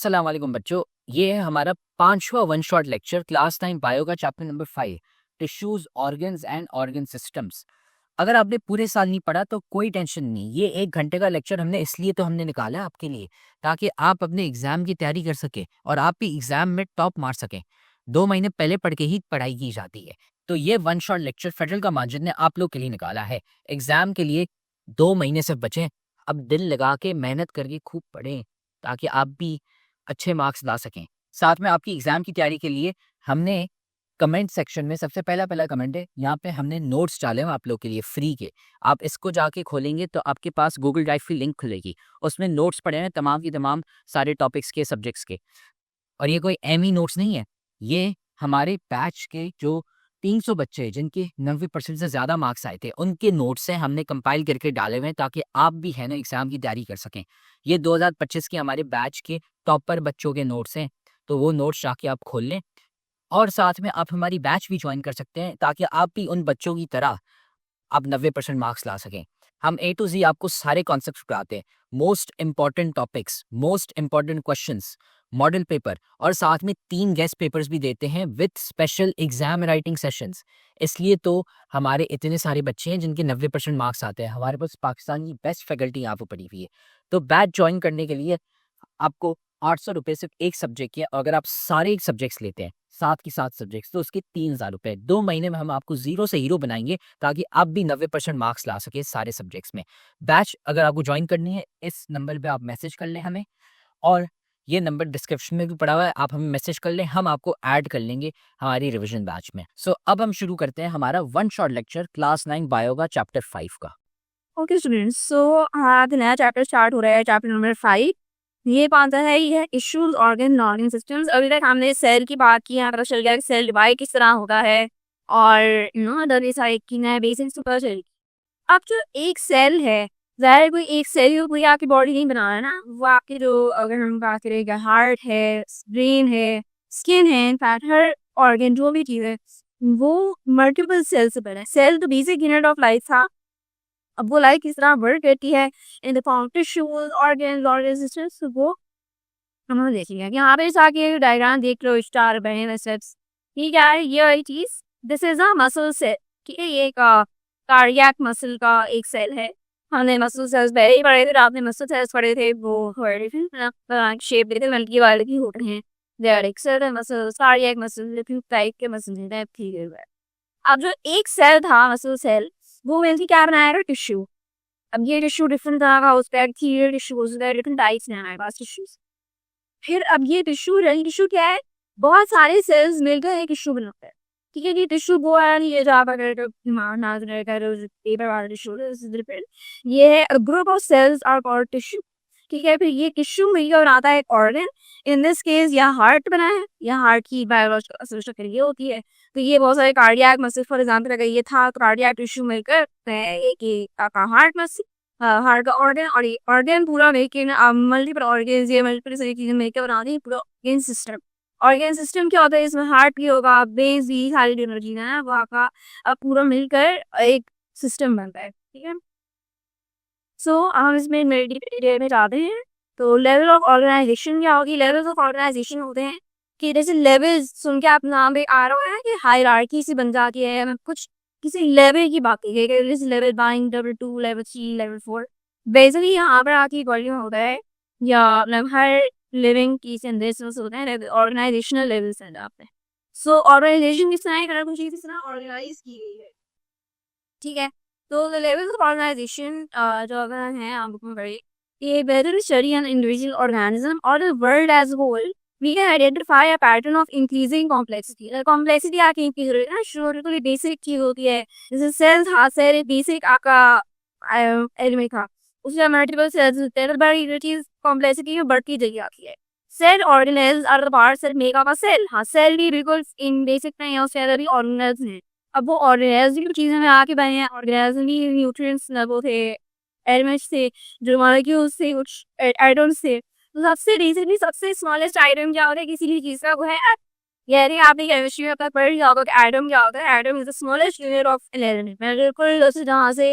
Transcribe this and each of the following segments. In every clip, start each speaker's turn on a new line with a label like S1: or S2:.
S1: अस्सलाम वालेकुम बच्चों। ये है हमारा 5वां one shot lecture class 9 bio का chapter number 5 tissues organs and organ systems. अगर आपने पूरे साल नहीं पढ़ा तो कोई टेंशन नहीं, ये 1 घंटे का लेक्चर हमने निकाला आपके लिए ताकि आप अपने एग्जाम की तैयारी कर सके और आप भी एग्जाम में टॉप मार सकें। 2 महीने पहले पढ़ के ही पढ़ाई की जाती है। तो ये वन शॉट लेक्चर फेडरल का माजिद ने आप लोग के लिए निकाला है। एग्जाम के लिए 2 महीने से बचे, अब दिल लगा के मेहनत करके खूब पढ़ें ताकि आप भी अच्छे मार्क्स ला सकें। साथ में आपकी एग्ज़ाम की तैयारी के लिए हमने कमेंट सेक्शन में सबसे पहला कमेंट है, यहाँ पे हमने नोट्स डाले हैं आप लोग के लिए फ्री के। आप इसको जाके खोलेंगे तो आपके पास गूगल ड्राइव की लिंक खुलेगी, उसमें नोट्स पड़े हैं तमाम की तमाम सारे टॉपिक्स के, सब्जेक्ट्स के। और ये कोई एमी नोट्स नहीं है, ये हमारे बैच के जो 300 बच्चे हैं जिनके 90% से ज़्यादा मार्क्स आए थे, उनके नोट्स हैं, हमने कंपाइल करके डाले हुए हैं ताकि आप भी है ना एग्ज़ाम की तैयारी कर सकें। ये 2025 के हमारे बैच के टॉपर बच्चों के नोट्स हैं, तो वो नोट्स जाके आप खोल लें और साथ में आप हमारी बैच भी ज्वाइन कर सकते हैं ताकि आप भी उन बच्चों की तरह आप 90% मार्क्स ला सकें। हम ए टू ज़ी आपको सारे कॉन्सेप्ट्स पढ़ाते हैं, most important topics, most important questions, model paper और साथ में 3 गेस्ट पेपर्स भी देते हैं with special exam writing sessions. इसलिए तो हमारे इतने सारे बच्चे हैं जिनके 90% मार्क्स आते हैं। हमारे पास पाकिस्तान की बेस्ट फैकल्टी यहाँ पर पड़ी हुई है। तो बैच ज्वाइन करने के लिए आपको 800 रुपये सिर्फ एक सब्जेक्ट के, अगर आप सारे सब्जेक्ट्स लेते हैं 7 की 7 सब्जेक्ट्स तो उसके 3000 रुपये। 2 महीने में हम आपको ज़ीरो से हीरो बनाएंगे ताकि आप भी 90% मार्क्स ला सके सारे सब्जेक्ट्स में। बैच अगर आपको ज्वाइन करनी है, इस नंबर पे आप मैसेज कर लें हमें, और ये नंबर डिस्क्रिप्शन में भी पड़ा हुआ है, आप हमें मैसेज कर लें, हम आपको ऐड कर लेंगे हमारी रिवीजन बैच में। सो अब हम शुरू करते हैं हमारा one shot lecture class 9 bio का चैप्टर 5 का।
S2: ओके स्टूडेंट्स, सो आज नया चैप्टर स्टार्ट हो रहा है, चैप्टर नंबर 5। ये कौन सा है? ये है इश्यूज ऑर्गन ऑर्गन सिस्टम्स। अभी तक हमने सेल की बात की, यहाँ पता चल गया कि सेल डिवाइड किस तरह होता है और अदर ये सारी की नए बेसिक्स तो पता चली। अब जो एक सेल है, ज़ाहिर कोई एक सेल कोई आपकी बॉडी नहीं बना है ना, वो आपके जो अगर हम बात करें हार्ट है, ब्रेन है, स्किन है, इनफैक्ट हर ऑर्गन जो भी चीज़ है वो मल्टीपल सेल से बना है। सेल तो बेसिक यूनिट ऑफ लाइफ था, अब वो लाइफ किस तरह वर्क करती है in the form tissues organs organ systems, वो हम देखेंगे। यहाँ पे जाके डायग्राम देख लो, स्टार बने हुए स्टेप्स। ये क्या है? ये वाली चीज, this is a muscle cell. ठीक है, ये एक कार्डियक मसल का एक सेल है। हमने मसल सेल्स पहले ही पढ़े थे, आपने मसल सेल्स पढ़े थे, वो शेप देते मल्टी वाले की होते हैं। दे आर एक्सेल muscles, cardiac muscle, different type के मसल हैं, ठीक है। अब जो एक सेल था मसल सेल, वो मिलती क्या बनाएगा? टिश्यू। अब ये टिश्यू डिफरेंट तरह का, उस पर एक्टीरियर टिश्यूज, डिफरेंट टाइप्स हैं हमारे पास टिश्यूज। फिर अब ये टिश्यू, रही टिश्यू क्या है? बहुत सारे सेल्स मिलकर एक टिश्यू बनाते हैं। ठीक है, ये टिश्यू वो है, ये जहाँ पर पेपर वाला टिश्यू, ये है group of cells are called tissue. ठीक है, फिर ये टिश्यू मिलकर बनाता है एक ऑर्गन। इन दिस केस या हार्ट बना है, या हार्ट की बायोलॉजिकल स्ट्रक्चर ये होती है। तो ये बहुत सारे कार्डियक मसल, फॉर एग्जाम्पल अगर ये था कार्डियक टिश्यू मिलकर एक आपका हार्ट मसल, हार्ट का ऑर्गन, और ये ऑर्गन पूरा मिलकर मल्टीपल ऑर्गन्स, ये मल्टीपल सारी चीजें मिलकर बनाती है पूरा ऑर्गन सिस्टम। ऑर्गन सिस्टम क्या होता है? इसमें हार्ट भी होगा, ब्रेन भी, सारी जो एनर्जी है वो आपका पूरा मिलकर एक सिस्टम बनता है। ठीक है, सो हम इसमें डिटेल में जाते हैं। तो लेवल ऑफ ऑर्गेनाइजेशन क्या होगी? लेवल्स ऑफ ऑर्गेनाइजेशन होते हैं कि जैसे लेवल्स सुन के आप नाम पे आ रहा है कि हायरार्की से बन जाती है। मैं कुछ किसी लेवल की बात की है, जैसे level 1, level 2, level 3, level 4। Basically यहाँ पर आपकी वॉल्यूम होता है, या मतलब हर लिविंग की सेंसेस होते हैं, ऑर्गेनाइजेशनल लेवल्स हैं जहाँ पे। सो ऑर्गेनाइजेशन किस तरह है? अगर कुछ किस तरह ऑर्गेनाइज की गई है। ठीक है, तो द लेवल्स ऑफ ऑर्गेनाइजेशन जो अगर हैं आपको बड़े, ये बेहतर स्टडी एन इंडिविजुअल ऑर्गेनिज्म और the world as whole, we can identify a pattern of increasing complexity. complexity आके इंक्रीज हो रही है ना, शुरू तो बेसिक चीज होती है, जैसे सेल्स था, सेल बेसिक आपका एलिमेंट था, उसमें मल्टीपल सेल्स होते हैं, बड़ी जो चीज कॉम्प्लेक्सिटी में बढ़ती चली जाती है। Cell organelles are the parts that make up a cell. हाँ, सेल भी बिल्कुल इन बेसिक नहीं है, उसके अंदर भी ऑर्गेनेल्स हैं। अब वो ऑर्गेनाइज की चीजें में आके बने हैं, ऑर्गेनाइज भी न्यूट्रिएंट्स वो थे, एलिमेंट्स थे, जो मॉलिक्यूल्स थे, कुछ एटम्स थे। तो सबसे बेसिकली सबसे स्मॉलेस्ट आइटम क्या होता है किसी भी चीज का? वो है एटम। यानी आपने केमिस्ट्री में अपना पढ़ लिया होगा कि एटम क्या होता है? Atom is the smallest unit of an element. बिल्कुल जैसे जहाँ से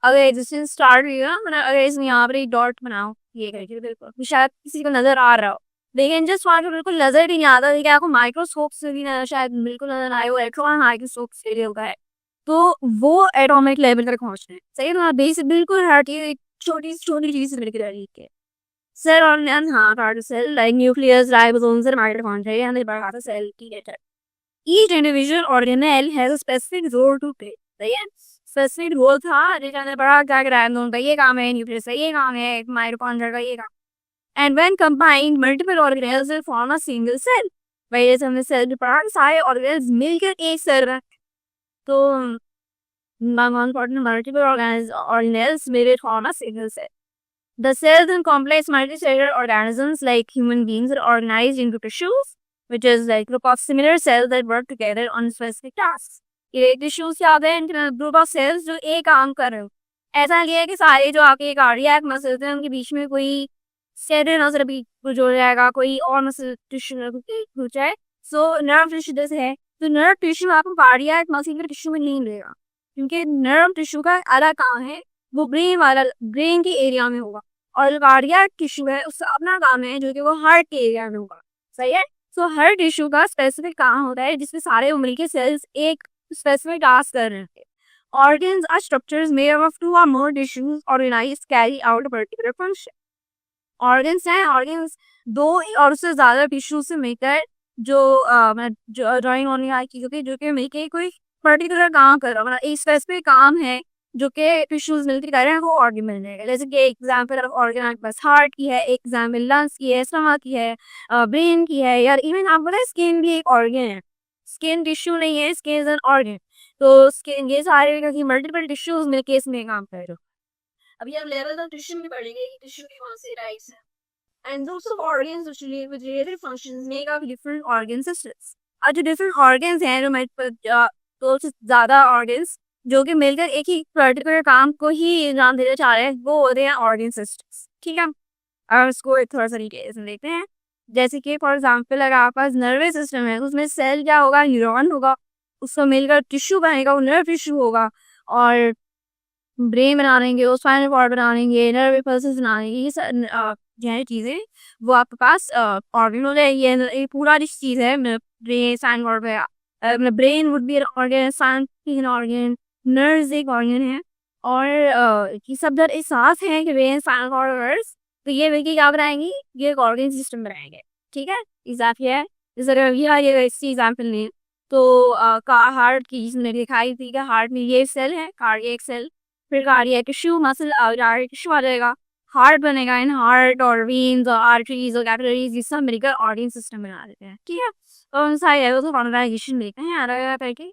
S2: अगर एग्जिस्टेंस स्टार्ट हुई ना, मतलब अगर इसमें यहाँ पर एक डॉट बनाओ ये करके, बिल्कुल शायद किसी को नजर आ रहा हो, लेकिन जस्ट वहाँ पे बिल्कुल नजर भी नहीं आता, लेकिन आपको माइक्रोस्कोप से भी ना शायद बिल्कुल नजर आए, वो इलेक्ट्रॉन माइक्रोस्कोप से भी होगा है, तो वो एटॉमिक लेवल तक पहुंच रहे हैं। सही है ना, बेसिक बिल्कुल हर चीज एक छोटी छोटी चीज से मिलकर रही है। सेल ऑर्गेन, हाँ, part cell like nucleus, ribosomes and mitochondria and the cell की nature. Each individual organelle has a specific role to play. सही है, स्पेसिफिक रोल था, जैसे हमने पढ़ा क्या राइबोसोम का ये काम है, न्यूक्लियस का ये काम है, माइटोकॉन्ड्रिया का ये काम। And when combined multiple organelles will form a single cell. भाई जैसे हमने सेल में पढ़ा, सारे ऑर्गेनेल्स मिलकर एक सेल बना, तो multiple organelles will form a single cell. The cells in complex multicellular organisms like human beings are organized into tissues, which is like group of similar cells that work together on specific tasks. ये tissues क्या होते हैं? Group of sales जो एक काम कर रहे हो। ऐसा नहीं है कि सारे जो आपके कार्डियक मसल्स हैं उनके बीच में कोई स्टेरल मसल भी जुड़ जाएगा, कोई और मसल टिश्यू जुड़ जाए। सो नर्व टिश्यू जैसे है, तो नर्व टिश्यू आपको कार्डियक मसल के टिश्यू में नहीं मिलेगा, क्योंकि नर्व टिश्यू का अलग काम है, वो ब्रेन वाला, ब्रेन के एरिया में होगा। और जो कार्डियक टिश्यू है उसका अपना काम है, जो कि वो हार्ट के एरिया में होगा। सही है। सो हर टिश्यू का स्पेसिफिक काम होता है, जिसमें सारे मिलके सेल्स एक स्पेसिफिक टास्क कर रहे हैं। Organs are structures made up of two or more tissues organized carry out a particular function. Organs हैं, organs दो और उससे ज्यादा टिश्यू से मिलकर जो ड्राइंग होने आई की, जो कि मिलके कोई पर्टिकुलर काम कर रहा है, मतलब एक स्पेसिफिक काम है जो कि टिश्यूज मिलकर कर रहे हैं, वो ऑर्गन मिल जाएगा। जैसे कि एग्जाम्पल ऑफ ऑर्गन आपके पास हार्ट की है, एक एग्जाम्पल लंग्स की है, स्टमक की है, ब्रेन की है, यार इवन आपको पता है स्किन भी एक ऑर्गन है। स्किन टिश्यू नहीं है, स्किन इज एन ऑर्गन। तो स्किन, ये सारे मल्टीपल टिश्यूज मिलके इसमें काम कर रहे हो। अभी हम लेवल ऑफ टिश्यू में पढ़ेंगे कि टिश्यू के कौन से टाइप्स हैं। And those of organs which with related functions make up different organ systems. और जो different organs हैं, जो दो से ज़्यादा organs जो कि मिलकर एक ही पर्टिकुलर काम को ही नाम देना चाह रहे हैं, वो होते हैं organ systems। ठीक है, और उसको एक थोड़ा सा तरीके से देखते हैं। जैसे कि फॉर एग्जाम्पल अगर आपके पास नर्वस सिस्टम है, उसमें सेल क्या होगा, न्यूरॉन होगा, उसको मिलकर टिश्यू बनेगा, वो नर्व टिश्यू होगा। और ब्रेन बना लेंगे, वो स्पाइनल कॉर्ड बना लेंगे, नर्व इम्पल्सेस बना लेंगे, ये सब जो है चीज़ें वो आपके पास ऑर्गन हो जाए। ये पूरा जिस चीज़ है, ब्रेन, स्पाइनल कॉर्ड पे, मतलब brain would be an organ, spine organ, nerves एक ऑर्गन है, और ये सब जब एक साथ हैं कि ब्रेन, स्पाइनल कॉर्ड और नर्व्स, तो ये मिलके क्या बनाएंगी, ये एक ऑर्गन सिस्टम बनाएंगे। ठीक है, एग्जाम्पल है, जैसे अगर ये इसकी एग्जाम्पल लें तो हार्ट की जिसने दिखाई थी कि हार्ट में ये सेल है, कार्डियक सेल, फिर कार्डियक टिश्यू, मसल टिश्यू आ जाएगा, हार्ट बनेगा, इन हार्ट और वेन्स और आर्टरीज और कैपिलरीज ये सब मिलकर ऑर्गन सिस्टम बना देते हैं। ठीक है, और उन सारे लेवल ऑफ ऑर्गेनाइजेशन देखते हैं अलग अलग करके।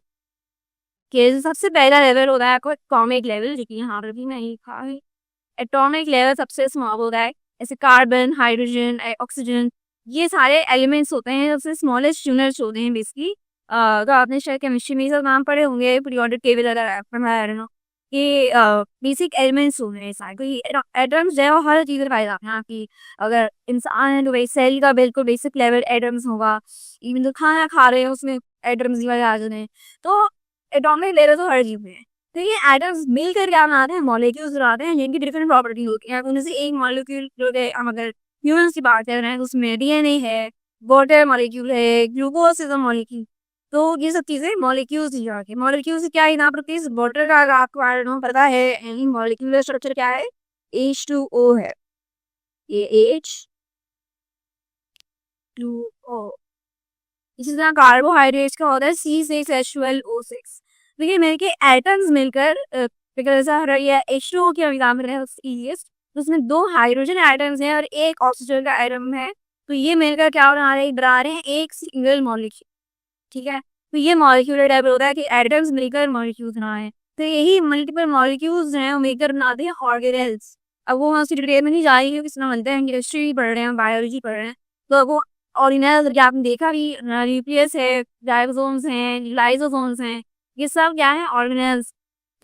S2: कि सबसे पहला लेवल होता है एटॉमिक लेवल, जो कि यहाँ पर भी नहीं लिखा है। एटॉमिक लेवल सबसे स्मॉल होता है, जैसे कार्बन, हाइड्रोजन, ऑक्सीजन, ये सारे एलिमेंट्स होते हैं, सबसे स्मॉलेस्ट यूनिट्स होते हैं बेसिकली। तो आपने शायद केमिस्ट्री में सब नाम पढ़े होंगे, पीरियोडिक टेबल वगैरह कि बेसिक एलिमेंट्स होते हैं सारे। कोई एटम्स जो है वो हर चीज़ पाए जाते हैं कि अगर इंसान है तो भाई सेल का बिल्कुल बेसिक लेवल एटम्स होगा, इवन तो खाना खा रहे हैं उसमें एटम्स ही वगैरह आ जाते हैं। तो एटॉमिक लेवल तो हर चीज़ में है। तो ये एटम्स मिलकर क्या बनाते हैं, मॉलिक्यूल्स बनाते हैं, जिनकी डिफरेंट प्रॉपर्टी होती है। उनमें से एक मॉलिक्यूल जो है, हम अगर ह्यूमन्स की बात कर रहे हैं, उसमें डीएनए है, वाटर मॉलिक्यूल है, ग्लूकोज इज अ मॉलिक्यूल। तो ये सब चीज़ें मॉलिक्यूल्स ही आके, मॉलिक्यूल से क्या यहाँ पर वाटर का आपको आपको पता है एनी मॉलिक्यूलर स्ट्रक्चर क्या है, H2O है, ये H2O। इसी तरह कार्बोहाइड्रेट्स का होता है C6H12O6। तो ये मिलके एटम्स मिलकर ये H2O की एग्जाम्पल है उसमें दो हाइड्रोजन एटम्स हैं और एक ऑक्सीजन का एटम है। तो ये मिलकर क्या बना रहे हैं एक सिंगल मॉलिक्यूल। ठीक है, तो ये मॉलिक्यूलर टाइप होता है कि एटम्स मिलकर मॉलिक्यूल्स बनाए। तो यही मल्टीपल मॉलिक्यूल्स हैं वो मिलकर बनाते हैं ऑर्गेनेल्स। अब वो हम डिटेल में नहीं जाएंगे क्योंकि इसमें बनते हैं, केमिस्ट्री पढ़ रहे हैं, बायोलॉजी पढ़ रहे हैं। तो वो ऑर्गेनेल्स आपने देखा भी, न्यूक्लियस है, राइबोसोम्स हैं, लाइसोसोम्स हैं, ये सब क्या है, ऑर्गेनेल्स।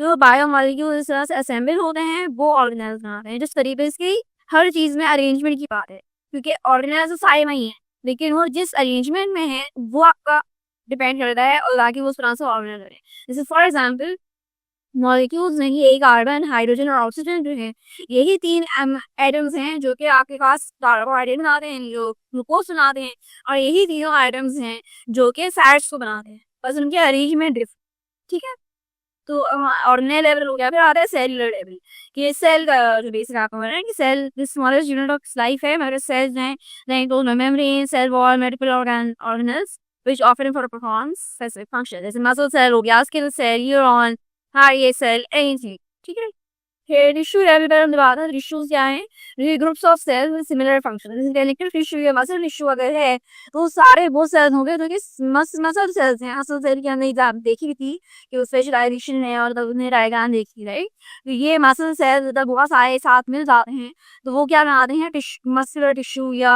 S2: तो बायोमॉलिक्यूल इस तरह से असेंबल होते हैं, वो ऑर्गेनेल्स बनाते हैं। जिस तरीके से हर चीज़ में अरेंजमेंट की बात है, क्योंकि ऑर्गेनेल्स तो सारे में ही है, लेकिन वो जिस अरेंजमेंट में है वो आपका डिपेंड करता है और ताकि वो उस तरह से ऑर्गेनाइज करें। जैसे फॉर एग्जाम्पल मॉलिक्यूल्स नहीं, यही कार्बन, हाइड्रोजन और ऑक्सीजन जो है, यही 3 एटम्स हैं जो कि आपके पास कार्बोहाइड्रेट बनाते हैं, जो ग्लूकोज बनाते हैं, और यही तीनों एटम्स हैं जो कि फैट्स को बनाते हैं, बस उनके अरेंजमेंट डिफरेंट। ठीक है, तो ऑर्गेनाइल लेवल हो गया। फिर आता है सेलुलर लेवल, कि सेल का जो बेसिक आपको पता है कि cell the smallest unit of life है, मगर सेल्स हैं नहीं तो membrane, cell wall, multiple organelles which often perform specific function, जैसे मसल सेल हो गया, स्किन सेल, न्यूरॉन, हार्ट ये सेल, एनीथिंग। ठीक है, फिर टिश्यू लेवल पर हम बात है, टिश्यूज क्या है, ये groups of cells with similar function, जैसे कनेक्टिव टिश्यू या मसल टिश्यू अगर है तो सारे वो सेल्स होंगे जो कि मसल सेल्स हैं। मसल सेल के अंदर आप देखी थी कि उस स्पेशलाइजेशन है और तब उन्हें डायग्राम देखी, राइट। तो ये मसल सेल्स जब बहुत सारे साथ मिल जाते हैं तो वो क्या बनाते हैं, मस्कुलर टिश्यू या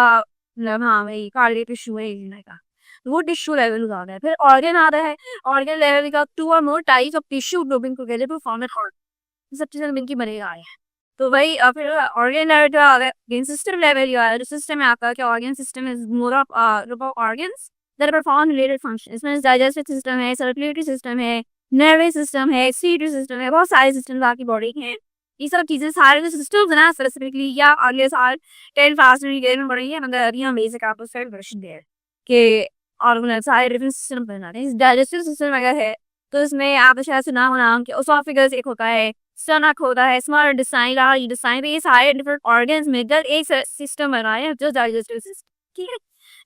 S2: हाँ वही कार्डियक टिश्यू है का, तो वो टिश्यू लेवल हो जाता है। फिर ऑर्गन आता है, ऑर्गन लेवल का 2 और more types of tissue grouping together to form an organ, सब चीजें मिलकर बनेगा है। तो वही फिर ऑर्गन लेवल जो आ गया, सिस्टम लेवल जो है, जो सिस्टम है आपका, क्या organ system is more of group of organs that perform related function. इसमें डाइजेस्टिव सिस्टम है, सर्कुलेटरी सिस्टम है, नर्वस सिस्टम है, एक्सक्रीटरी सिस्टम है, बहुत सारे सिस्टम आपकी बॉडी के हैं। ये सब चीजें सारे जो सिस्टम्स है ना, स्पेसिफिकली या अगले साल 10 क्लास में पढ़ेंगे, मतलब यहाँ बेसिक आपको फिर वर्षन दे कि ऑर्गन सारे डिफरेंट सिस्टम बनाते हैं। डाइजेस्टिव सिस्टम अगर है तो इसमें आप शायद सुना होना कि ओसोफेगस एक होता है, स्टमक होता है, स्मॉल इंटेस्टाइन, लार्ज इंटेस्टाइन, तो ये सारे डिफरेंट ऑर्गन्स मिलकर एक सिस्टम बना रहे हैं जो डाइजेस्टिव सिस्टम। ठीक है,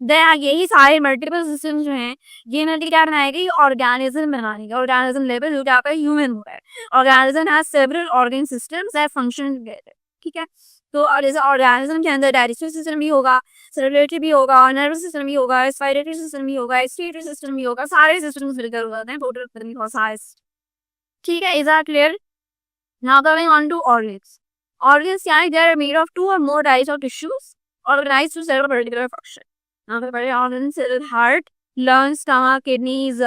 S2: देन यही सारे मल्टीपल सिस्टम जो हैं ये मिलकर क्या बनाएगा, ये ऑर्गेनिज्म बनाएगा। ऑर्गेनिज्म लेवल जो क्या ह्यूमन हुआ है, organism has several organ systems that function together. ठीक है, तो और जैसे ऑर्गेनिज्म के अंदर डाइजेस्टिव सिस्टम भी होगा, सर्कुलेटरी भी होगा, नर्वस सिस्टम भी होगा, रेस्पिरेटरी सिस्टम भी होगा, एक्सक्रीटरी सिस्टम भी होगा, सारे सिस्टम्स मिलकर हो जाते हैं टोटल बहुत सारे। ठीक है, is are clear? Now coming on to organs. Organs they are made of 2 or more types of tissues organized to serve a particular function. Now the organs heart, lungs, stomach, kidneys,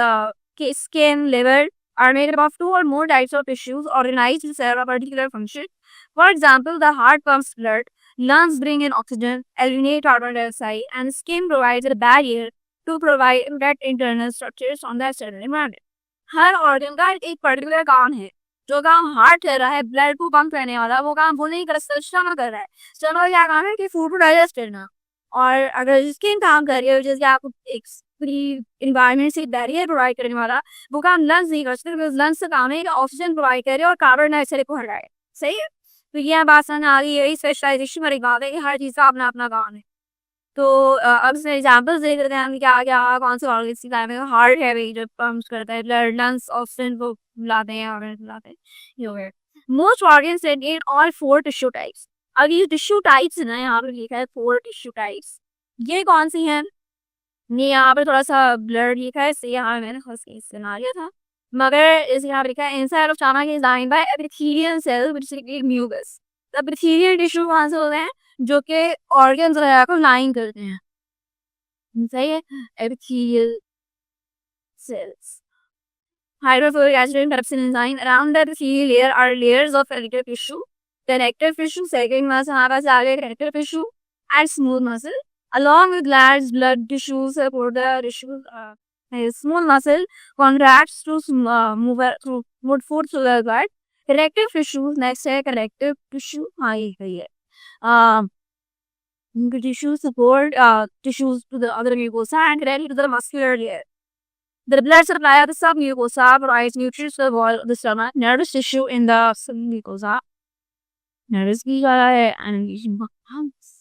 S2: skin, liver are made up of 2 or more types of tissues organized to serve a particular function. For example, the heart pumps blood, lungs bring in oxygen, eliminate carbon dioxide, and skin provides a barrier to provide protect internal structures on the external environment. Her organ का एक particular काम है। जो काम heart कर रहा है blood को पंप करने वाला, वो काम वो नहीं कर सकता, स्टमक कर रहा है। स्टमक क्या काम है कि फूड को डाइजेस्ट करना। और अगर स्किन काम कर रही है जैसे आपको एक फ्री इन्वायरमेंट से बैरियर प्रोवाइड करने वाला, वो काम लंग्स नहीं कर सकते, बिकॉज लंग्स का काम है कि ऑक्सीजन प्रोवाइड करे और कार्बन डाइऑक्साइड को हटाए। सही है, तो ये बात समझ आ गई। यही स्पेशलाइजेशन वाली बात है कि हर चीज़ का अपना अपना काम है। तो अब इसमें एग्जांपल्स देख लेते हैं हम, क्या क्या कौन से ऑर्गन की टाइप है। हार्ट है भाई, जो पंप्स करता है ब्लड, लंग्स ऑक्सीजन को लाते हैं, ऑर्गन लाते हैं, ये हो गया। Most organs in all 4 tissue types. अब ये टिश्यू टाइप्स है ना, यहाँ पे लिखा है 4 टिश्यू टाइप्स। ये कौन सी हैं? ये यहाँ पे थोड़ा सा ब्लर लिखा है, इससे यहाँ मैंने फर्स्ट केस बना लिया था, मगर इस यहाँ पे लिखा है inside of stomach is lined by epithelial cells which secrete mucus. Epithelial tissue कहाँ से होते हैं? जो कि ऑर्गन्स वगैरह को लाइन करते हैं। सही है, epithelial cells. Hydrofluoric acid and pepsin enzyme. Around the epithelial layer are layers of connective tissue. Connective tissue, second muscle, connective tissue, and smooth muscle. Along with glands, blood tissues support the tissue. Smooth muscle contracts to move food through the blood. Connective tissues, next है connective tissue. हाँ ये सही है. The tissues support tissues to the other mucosa and connect to the muscular layer. The blood supply of the submucosa provides nutrients to the wall of the stomach. Nervous tissue in the submucosa. Nervous की क्या है? Animation pumps.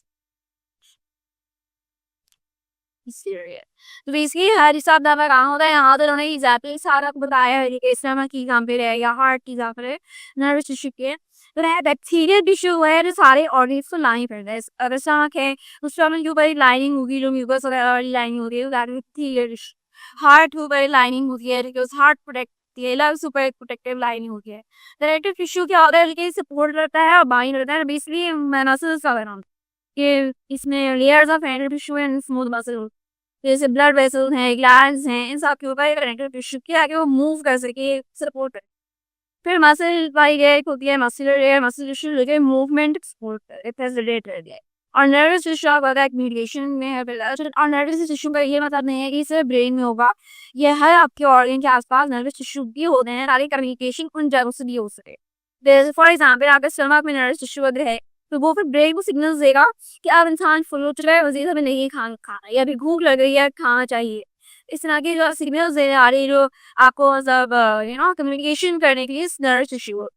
S2: तो basically हर हिसाब दावा कहाँ होता है, यहाँ तो उन्होंने एग्जैक्टली सारा बताया है कि स्टमक की कहाँ पे है या हार्ट की कहाँ पे है, नर्वस टिश्यू के। तो बैक्टीरियल टिश्यू है जो सारे ऑर्गन्स को लाइन करता है। अगर स्टमक है तो स्टमक के ऊपर लाइनिंग होगी, जो म्यूकस वगैरह वाली लाइनिंग होती है, बैक्टीरियल टिश्यू। हार्ट के ऊपर लाइनिंग होती है बिकॉज हार्ट प्रोटेक्ट होती है, लंग्स ऊपर प्रोटेक्टिव लाइनिंग होती है। कनेक्टिव टिश्यू क्या होता है कि सपोर्ट करता है और बाइंड करता है, बेसिकली मसल्स का बनाता है कि इसमें layers of connective tissue and smooth muscle, जैसे ब्लड वेसल्स हैं, ग्लैंड्स हैं, इन सब के ऊपर कनेक्टिव टिश्यू के आगे वो मूव कर सके, सपोर्ट करे। फिर मसल वाली लेयर होती है मस्कुलर लेयर, मसल टिश्यू लेकर मूवमेंट सपोर्ट फैसिलिटेट कर दिया है। और नर्वस टिश्यू आपका होता है मेडिकेशन में है और नर्वस टिश्यू का ये मतलब नहीं है कि सिर्फ ब्रेन में होगा, ये हर आपके ऑर्गन के आसपास नर्वस टिश्यू भी होते हैं ताकि कम्युनिकेशन उन जगहों से भी हो सके। जैसे फॉर एग्जाम्पल आपके स्टमक में नर्वस टिश्यू अगर है तो वो फिर ब्रेन को सिग्नल्स देगा कि अब इंसान फुल हो चुका है, मजीद हमें नहीं खाना या अभी भूख लग रही है, खाना चाहिए। इस तरह के जो सिग्नल्स देने आ रही जो आपको मतलब कम्युनिकेशन करने के लिए नर्वस टिश्यू।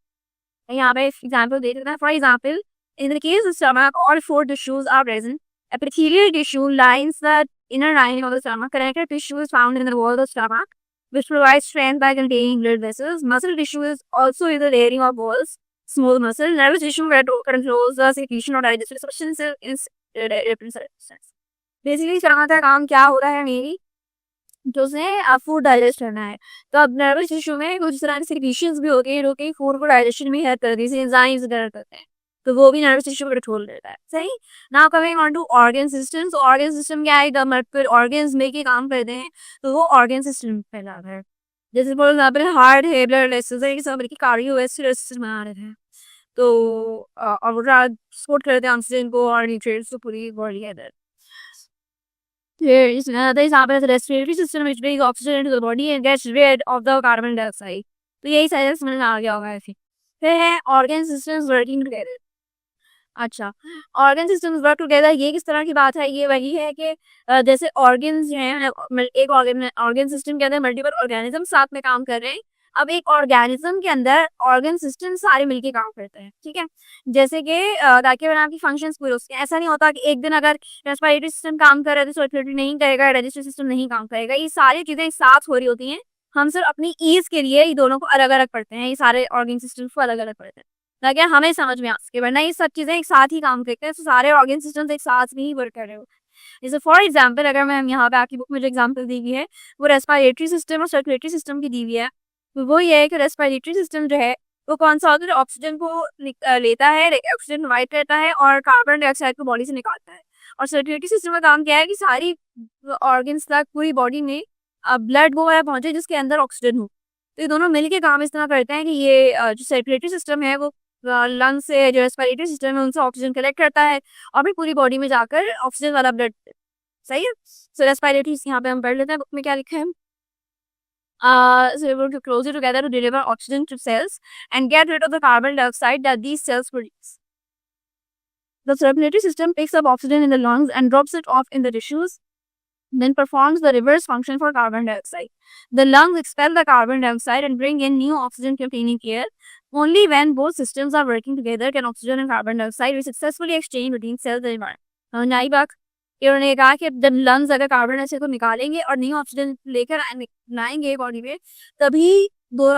S2: यहाँ पे एग्जाम्पल दे देते हैं। For example, in the case of stomach, all four tissues are present. Epithelial tissue lines the inner lining of the stomach. Connective tissue is found in the wall of the stomach, which provides strength by containing blood vessels. Muscle tissue is also in the layering of walls. Small muscle. Nervous tissue controls the secretion of digestive substances in different substances. Basically, stomach का काम क्या हो रहा है मेरी, तो उसने food digest करना है। तो अब नर्वस टिश्यू में कुछ तरह के सिक्रीशंस भी होती है जो कि फूड को डाइजेशन में हेल्प करती है, जैसे एंजाइम्स वगैरह करते हैं, तो वो भी नर्वस टिश्यू को कंट्रोल करता है। सही। Now coming on to organ systems. Organ system क्या है, जब मल्टीपल ऑर्गन्स मिलके काम करते हैं तो वो ऑर्गन सिस्टम कहलाता है। जैसे फॉर एग्जाम्पल हार्ट है, ब्लड वेसल्स है, ये सब मिलके कार्डियोवैस्कुलर सिस्टम बना रहे हैं। तो और वो ट्रांसपोर्ट करते हैं ऑक्सीजन को और न्यूट्रिएंट्स को पूरी बॉडी के अंदर। There is another example of the respiratory system which brings oxygen into the body and gets rid of the carbon dioxide. तो यही सारे समझ में आ गया होगा ऐसे। फिर है ऑर्गन सिस्टम्स वर्किंग टुगेदर। अच्छा, ऑर्गन सिस्टम्स वर्क टुगेदर ये किस तरह की बात है, ये वही है कि जैसे ऑर्गन्स हैं, एक ऑर्गन सिस्टम के अंदर मल्टीपल ऑर्गेनिज्म साथ में काम कर रहे हैं। अब एक ऑर्गेनिज्म के अंदर ऑर्गन सिस्टम सारे मिलके काम करते हैं, ठीक है। जैसे कि ताकि वह आपकी फंक्शंस पूरे हो सकें। ऐसा नहीं होता कि एक दिन अगर रेस्पिरेटरी सिस्टम काम कर रहा है तो सर्कुलेटरी नहीं करेगा, डाइजेस्टिव सिस्टम नहीं काम करेगा। ये सारी चीजें एक साथ हो रही होती हैं। हम सिर्फ अपनी ईज के लिए ये दोनों को अलग अलग पढ़ते हैं, ये सारे ऑर्गन सिस्टम को अलग अलग पढ़ते हैं ताकि हमें समझ में आ सके, वरना ये सब चीजें एक साथ ही काम करते हैं, तो सारे ऑर्गन सिस्टम्स एक साथ में ही वर्क कर रहे होते हैं। जैसे फॉर एग्जाम्पल, अगर मैं यहाँ पे आपकी बुक में जो एग्जाम्पल दी गई है वो रेस्पिरेटरी सिस्टम और सर्कुलेटरी सिस्टम की दी हुई है। तो वो ये है कि रेस्पिरेटरी सिस्टम जो है वो कौन सा होता है, ऑक्सीजन को लेता है, ऑक्सीजन प्रोवाइड करता है और कार्बन डाइऑक्साइड को बॉडी से निकालता है। और सर्कुलेटरी सिस्टम का काम क्या है कि सारी ऑर्गन्स तक पूरी बॉडी में ब्लड वो पहुंचे जिसके अंदर ऑक्सीजन हो। तो ये दोनों मिलके काम इस तरह करते हैं कि ये जो सर्कुलेटरी सिस्टम है वो लंग्स से, जो रेस्पिरेटरी सिस्टम है उनसे ऑक्सीजन कलेक्ट करता है और फिर पूरी बॉडी में जाकर ऑक्सीजन वाला ब्लड। सही है। सो रेस्पिरेटरी यहाँ पे हम पढ़ लेते हैं, बुक में क्या लिखा है। So we're going to close it together to deliver oxygen to cells and get rid of the carbon dioxide that these cells produce. The circulatory system picks up oxygen in the lungs and drops it off in the tissues, then performs the reverse function for carbon dioxide. The lungs expel the carbon dioxide and bring in new oxygen-containing air. Only when both systems are working together can oxygen and carbon dioxide be successfully exchanged between cells and environment. नई बात उन्होंने कहा कि जब lungs अगर carbon dioxide को निकालेंगे और न्यू ऑक्सीजन लेकर लाएंगे बॉडी में, तभी दो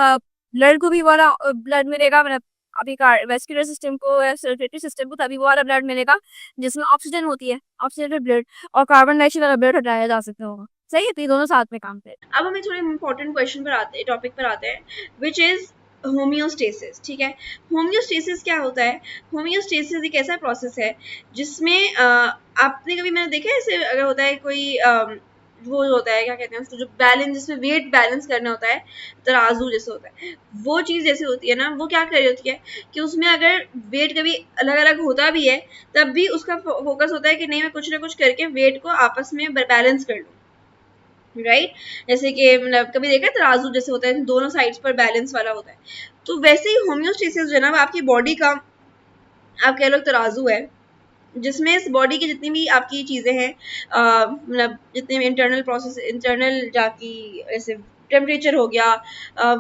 S2: ब्लड को भी वाला ब्लड मिलेगा, मतलब अभी वेस्कुलर सिस्टम को या सर्कुलेटरी सिस्टम को तभी वो वाला ब्लड मिलेगा जिसमें ऑक्सीजन होती है, ऑक्सीजन ब्लड, और कार्बन डाइऑक्साइड वाला ब्लड हटाया जा सकता होगा। सही है। तो ये दोनों साथ में काम करते हैं।
S3: अब हमें थोड़े इंपॉर्टेंट क्वेश्चन पर आते हैं, टॉपिक पर आते हैं, विच इज होम्योस्टेसिस। ठीक है, होम्योस्टेसिस क्या होता है? होम्योस्टेसिस एक ऐसा प्रोसेस है जिसमें आपने कभी मैंने देखा है, ऐसे अगर होता है कोई वो होता है, क्या कहते हैं उसको, जो बैलेंस, जिसमें वेट बैलेंस करना होता है, तराजू जैसे होता है, वो चीज़ जैसे होती है ना, वो क्या कर रही होती है कि उसमें अगर वेट कभी अलग अलग होता भी है तब भी उसका फोकस होता है कि नहीं, मैं कुछ ना कुछ करके वेट को आपस में बैलेंस कर लूँ, राइट। जैसे कि मतलब कभी देखा है तराजू जैसे होता है, दोनों साइड्स पर बैलेंस वाला होता है, तो वैसे ही होम्योस्टेसिस जो है ना, आपकी बॉडी का आप कह लो तराजू है, जिसमें इस बॉडी की जितनी भी आपकी चीज़ें हैं, मतलब जितने भी इंटरनल प्रोसेस, इंटरनल जाकी, जैसे टेम्परेचर हो गया,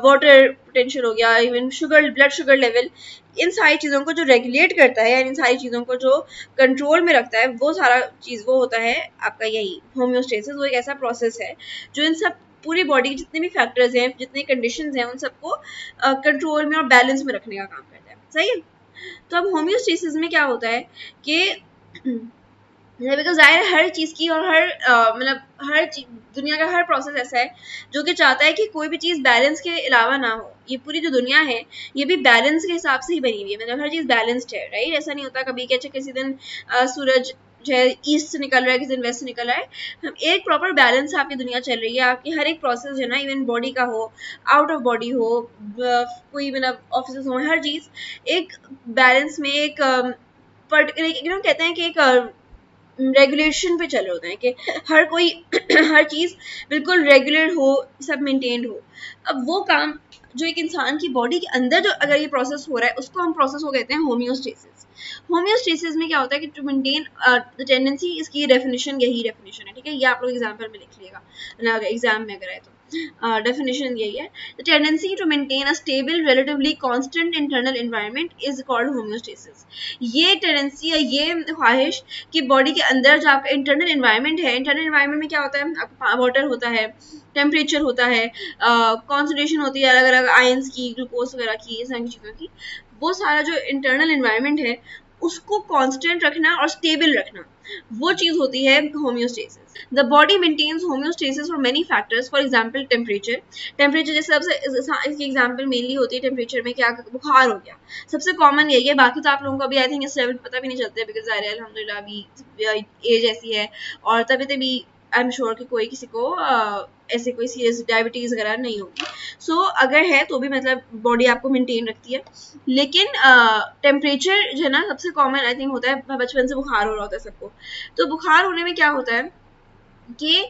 S3: वाटर पोटेंशियल हो गया, even sugar, blood sugar level, इन सारी चीज़ों को जो रेगुलेट करता है, इन सारी चीज़ों को जो कंट्रोल में रखता है, वो सारा चीज़ वो होता है आपका यही होम्योस्टेसिस। वो एक ऐसा प्रोसेस है जो इन सब पूरी बॉडी के जितने भी फैक्टर्स हैं, जितने कंडीशंस हैं, उन सबको कंट्रोल में और बैलेंस में रखने का काम करता है। सही है। तो अब होम्योस्टेसिस में क्या होता है कि बिकॉज जाहिर हर चीज़ की और हर मतलब हर दुनिया का हर प्रोसेस ऐसा है जो कि चाहता है कि कोई भी चीज़ बैलेंस के अलावा ना हो। ये पूरी जो दुनिया है ये भी बैलेंस के हिसाब से ही बनी हुई है, मतलब हर चीज़ बैलेंस्ड है, राइट। ऐसा नहीं होता कभी कि अच्छा किसी दिन सूरज जो है ईस्ट से निकल रहा है, किसी दिन वेस्ट से निकल रहा है, हम एक प्रॉपर बैलेंस से आपकी दुनिया चल रही है। आपकी हर एक प्रोसेस जो है ना, इवन बॉडी का हो, आउट ऑफ बॉडी हो, कोई मतलब ऑफिस हो, हर चीज़ एक बैलेंस में, एक पर्टिकुलर कहते हैं कि एक रेगुलेशन पे चले होते हैं कि हर कोई हर चीज़ बिल्कुल रेगुलर हो, सब मेंटेन्ड हो। अब वो काम जो एक इंसान की बॉडी के अंदर जो अगर ये प्रोसेस हो रहा है उसको हम प्रोसेस को कहते हैं होम्योस्टेसिस। होम्योस्टेसिस में क्या होता है कि टू मेंटेन द टेंडेंसी, इसकी डेफिनेशन यही डेफिनेशन है, ठीक है, ये आप लोग एग्जाम्पल में लिख लिएगा एग्जाम में अगर आए तो। डेफिनेशन यही है, the tendency to maintain a stable relatively constant internal environment is called homeostasis. ये टेंडेंसी या ये ख्वाहिश कि बॉडी के अंदर जो आपका इंटरनल एनवायरनमेंट है, इंटरनल एनवायरनमेंट में क्या होता है, आपका वाटर होता है, टेम्परेचर होता है, कॉन्सेंट्रेशन होती है अलग अलग आयंस की, ग्लूकोज वगैरह की, इस सारी चीज़ों की, वो सारा जो इंटरनल एनवायरनमेंट है उसको कांस्टेंट रखना और स्टेबल रखना, वो चीज़ होती है homeostasis. The body maintains homeostasis for many factors, for example temperature. Temperature जैसे सबसे इसकी एग्जांपल मेनली होती है टेम्परेचर में क्या, बुखार हो गया, सबसे कॉमन यही है। बाकी तो आप लोगों को अभी आई थिंक इस लेवल पता भी नहीं चलता है, बिकॉज अल्हम्दुलिल्लाह अभी एज ऐसी है और तभी तभी आई एम श्योर कि कोई किसी को ऐसे कोई सीरियस डायबिटीज़ वगैरह नहीं होगी। सो अगर है तो भी मतलब बॉडी आपको मेंटेन रखती है। लेकिन टेम्परेचर जो है ना सबसे कॉमन आई थिंक होता है, बचपन से बुखार हो रहा होता है सबको। तो बुखार होने में क्या होता है कि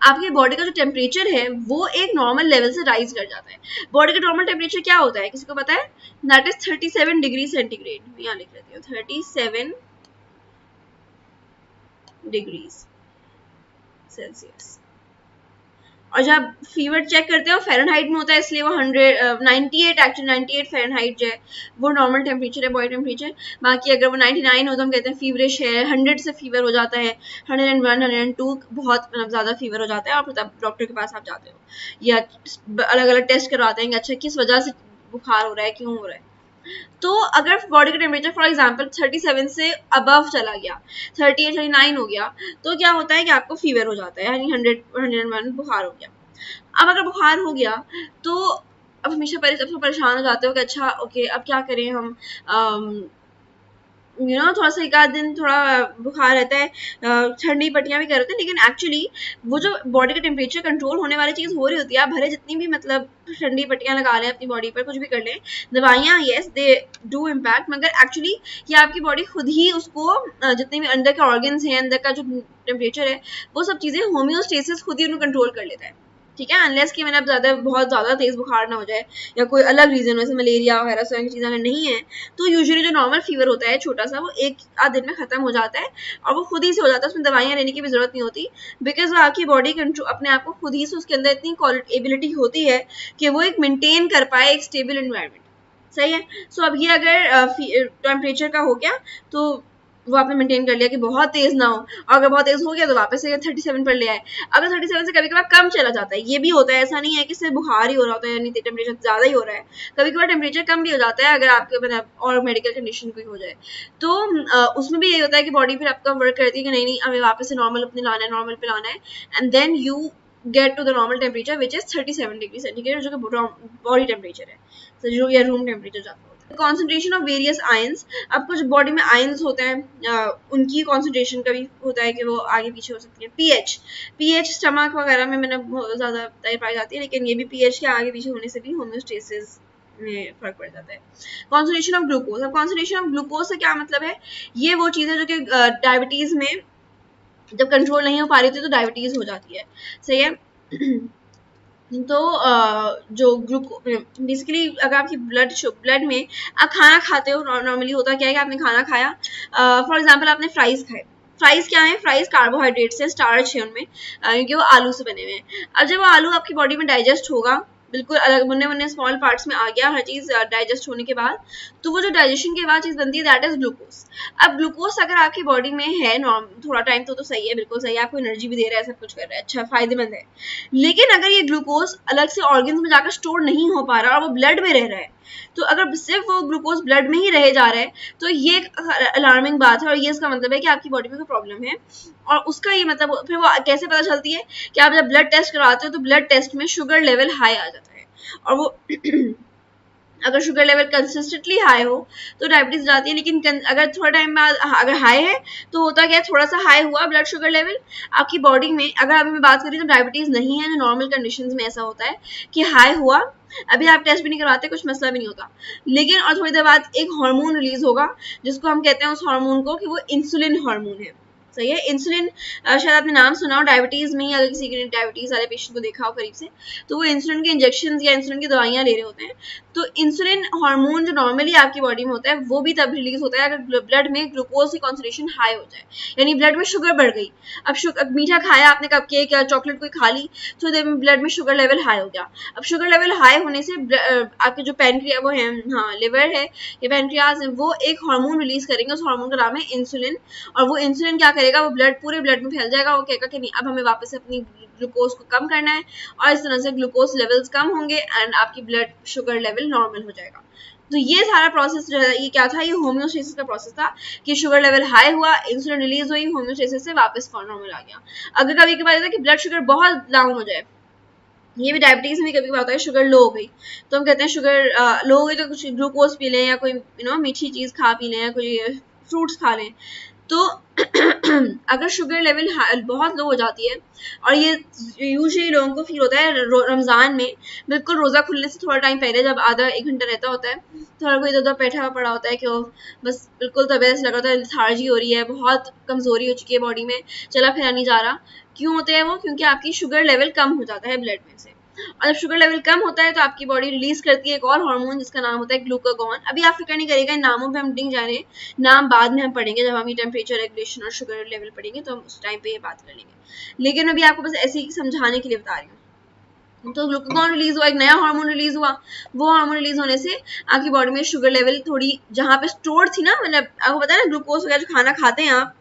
S3: आपकी बॉडी का जो टेम्परेचर है वो एक नॉर्मल लेवल से राइज कर जाता है। बॉडी का नॉर्मल टेम्परेचर क्या होता है, किसी को पता है? That is 37 degree centigrade. यहाँ लिख लेती हूँ 37 डिग्रीज सेल्सियस। और जब फीवर चेक करते हो फ़ारेनहाइट में होता है, इसलिए वो 98 एक्चुअली 98 फ़ारेनहाइट जो है वो नॉर्मल टेम्परेचर है, बॉडी टेम्परेचर। बाकी अगर वो 99 हो तो हम कहते हैं फीवरिश है, 100 से फीवर हो जाता है, 101 102 बहुत ज़्यादा फीवर हो जाता है और तब डॉक्टर के पास आप जाते हो या अलग अलग टेस्ट करवाते हैं, अच्छा किस वजह से बुखार हो रहा है, क्यों हो रहा है। तो अगर बॉडी का टेम्परेचर फॉर एग्जांपल 37 से अबव चला गया, 38 39 हो गया, तो क्या होता है कि आपको फीवर हो जाता है, यानी 100 101 बुखार हो गया। अब अगर बुखार हो गया तो अब हमेशा परेशान हो जाते हो कि अच्छा ओके अब क्या करें हम, थोड़ा सा एक आध दिन थोड़ा बुखार रहता है, ठंडी पट्टियाँ भी कर रहे हैं, लेकिन एक्चुअली वो जो बॉडी का टेम्परेचर कंट्रोल होने वाली चीज़ हो रही होती है, आप भले जितनी भी मतलब ठंडी पट्टियाँ लगा लें अपनी बॉडी पर, कुछ भी कर लें, दवाइयाँ येस दे डू इम्पैक्ट, मगर एक्चुअली ये आपकी बॉडी खुद ही उसको जितने भी अंदर के ऑर्गन्स हैं, अंदर का जो टेम्परेचर है, वो सब चीज़ें होम्योस्टेसिस खुद ही उनको कंट्रोल कर लेता है, ठीक है। अनलेस कि मैंने अब बहुत ज़्यादा तेज़ बुखार ना हो जाए या कोई अलग रीज़न जैसे मलेरिया वगैरह सब की चीज़ें अगर नहीं है, तो यूजुअली जो नॉर्मल फीवर होता है छोटा सा, वो एक आध दिन में ख़त्म हो जाता है और वो खुद ही से हो जाता है, उसमें दवाइयाँ लेने की भी ज़रूरत नहीं होती, बिकॉज वो आपकी बॉडी कंट्रोल अपने आप को खुद ही से, उसके अंदर इतनी एबिलिटी होती है कि वो एक मेंटेन कर पाए एक स्टेबल एनवायरनमेंट, सही है। सो अब ये अगर टेम्परेचर का हो गया तो वो आपने मेंटेन कर लिया कि बहुत तेज़ ना हो, और अगर बहुत तेज़ हो गया तो वापस से 37 पर ले आए। अगर 37 से कभी कभार कम चला जाता है, ये भी होता है, ऐसा नहीं है कि सिर्फ बुखार ही हो रहा होता है, यानी टेम्परेचर ज़्यादा ही हो रहा है, कभी कभार टेम्परेचर कम भी हो जाता है अगर आपके मतलब और मेडिकल कंडीशन कोई हो जाए, तो उसमें भी यही होता है कि बॉडी फिर आपका वर्क करती है कि नहीं हमें वापस से नॉर्मल अपने लाना है, नॉर्मल पे लाना है, and then you get to the normal temperature which is 37 degree centigrade, जो कि बॉडी टेम्परेचर है, जो या रूम टेम्परेचर जाता है। कॉन्सेंट्रेशन ऑफ वेरियस आयंस, अब कुछ बॉडी में आयंस होते हैं, उनकी कॉन्सेंट्रेशन का भी होता है कि वो आगे पीछे हो सकती है। पीएच स्टमक वगैरह में मैंने बहुत ज़्यादा पाई जाती है, लेकिन ये भी पीएच के आगे पीछे होने से भी होम्योस्टेसिस में फर्क पड़ जाता है। कॉन्सेंट्रेशन ऑफ ग्लूकोज, अब कॉन्सेंट्रेशन ऑफ ग्लूकोज से क्या मतलब है, ये वो चीज़ है जो कि डायबिटीज़ में जब कंट्रोल नहीं हो पा रही थी तो डायबिटीज़ हो जाती है, सही है। तो जो बेसिकली अगर आपकी ब्लड में आप खाना खाते हो, नॉर्मली होता क्या है कि आपने खाना खाया, फॉर एग्जांपल आपने फ्राइज़ खाए, फ्राइज़ क्या है, फ्राइज़ कार्बोहाइड्रेट्स है, स्टार्च है उनमें, क्योंकि वो आलू से बने हुए हैं। अब जब वो आलू आपकी बॉडी में डाइजेस्ट होगा, बिल्कुल अलग मुन्ने स्मॉल पार्ट्स में आ गया हर चीज़ डाइजेस्ट होने के बाद, तो वो जो डाइजेशन के बाद चीज़ बनती है दैट इज़ ग्लूकोज। अब ग्लूकोज अगर आपकी बॉडी में है थोड़ा टाइम तो सही है, बिल्कुल सही है, आपको एनर्जी भी दे रहा है, सब कुछ कर रहा है, अच्छा फ़ायदेमंद है। लेकिन अगर ये ग्लूकोज अलग से ऑर्गन्स में जाकर स्टोर नहीं हो पा रहा और वो ब्लड में रह रहा है, तो अगर सिर्फ वो ग्लूकोज ब्लड में ही रह जा रहा है तो ये एक अलार्मिंग बात है, और ये इसका मतलब है कि आपकी बॉडी में कोई प्रॉब्लम है। और उसका ये मतलब फिर वो कैसे पता चलती है कि आप जब ब्लड टेस्ट कराते हो तो ब्लड टेस्ट में शुगर लेवल हाई आ जाता है, और वो अगर शुगर लेवल कंसिस्टेंटली हाई हो तो डायबिटीज जाती है, लेकिन अगर थोड़ा टाइम बाद अगर हाई है तो होता क्या है, थोड़ा सा हाई हुआ ब्लड शुगर लेवल आपकी बॉडी में, अगर अभी मैं बात करी तो डायबिटीज नहीं है, जो नॉर्मल कंडीशंस में ऐसा होता है कि हाई हुआ, अभी आप टेस्ट भी नहीं करवाते, कुछ मसला भी नहीं होता, लेकिन और थोड़ी देर बाद एक हार्मोन रिलीज होगा जिसको हम कहते हैं उस हार्मोन को कि वो इंसुलिन हार्मोन है। सही है, इंसुलिन शायद आपने नाम सुना हो, डायबिटीज में ही अगर किसी के डायबिटीज वाले पेशेंट को देखा हो करीब से, तो वो इंसुलिन के इंजेक्शन या इंसुलिन की दवाइयाँ ले रहे होते हैं। तो इंसुलिन हार्मोन जो नॉर्मली आपकी बॉडी में होता है वो भी तब रिलीज होता है अगर ब्लड में ग्लूकोज की कॉन्सेंट्रेशन हाई हो जाए, यानी ब्लड में शुगर बढ़ गई। अब मीठा खाया आपने, कप केक या चॉकलेट कोई खा ली, तो देर में ब्लड में शुगर लेवल हाई हो गया। अब शुगर लेवल हाई होने से आपके जो पैनक्रिया वो है, हाँ लिवर है या पैनक्रियाज है, वो एक हार्मोन रिलीज करेंगे, उस हार्मोन का नाम है इंसुलिन। और वो इंसुलिन क्या करेगा, वो पूरे ब्लड में फैल जाएगा, वो कहेगा कि नहीं अब हमें वापस अपनी ग्लूकोज को कम करना है, और इस तरह से ग्लूकोज लेवल्स कम होंगे एंड आपकी ब्लड शुगर लेवल नॉर्मल हो जाएगा। तो ये सारा प्रोसेस जो है ये क्या था, ये होम्योस्टेसिस का प्रोसेस था कि शुगर लेवल हाई हुआ, इंसुलिन रिलीज हुई, होम्योस्टेसिस से वापस नॉर्मल आ गया। अगर कभी कभार होता है कि ब्लड शुगर बहुत डाउन हो जाए, ये भी डायबिटीज में कभी होता है, शुगर लो हो गई तो हम कहते हैं शुगर लो हो गई तो कुछ ग्लूकोज पी लें या कोई मीठी चीज़ खा पी लें या कोई फ्रूट्स खा लें। तो अगर शुगर लेवल बहुत लो हो जाती है, और ये यूजुअली लोगों को फील होता है रमज़ान में, बिल्कुल रोज़ा खुलने से थोड़ा टाइम पहले, जब आधा एक घंटा रहता होता है, थोड़ा कोई इधर बैठा पड़ा होता है कि बस बिल्कुल तबीयत लगा होता है, लेथार्जी हो रही है, बहुत कमज़ोरी हो चुकी है बॉडी में, चला फिरा नहीं जा रहा। क्यों होते हैं वो? क्योंकि आपकी शुगर लेवल कम हो जाता है ब्लड में से, और जब शुगर लेवल कम होता है तो आपकी बॉडी रिलीज करती है एक और हार्मोन जिसका नाम होता है ग्लूकागॉन। अभी आप फिक्र नहीं करेगा इन नामों पे हम नहीं जा रहे, नाम बाद में हम पढ़ेंगे जब हम ये टेम्परेचर रेगुलेशन और शुगर लेवल पढ़ेंगे, तो हम उस टाइम पे ये बात कर लेंगे, लेकिन अभी आपको बस ऐसे ही समझाने के लिए बता रही हूँ। तो ग्लूकागॉन रिलीज हुआ, एक नया हार्मोन रिलीज हुआ, वो हार्मोन रिलीज होने से आपकी बॉडी में शुगर लेवल थोड़ी जहाँ पे स्टोर थी ना, मतलब आपको पता है ना ग्लूकोज वगैरह जो खाना खाते हैं आप,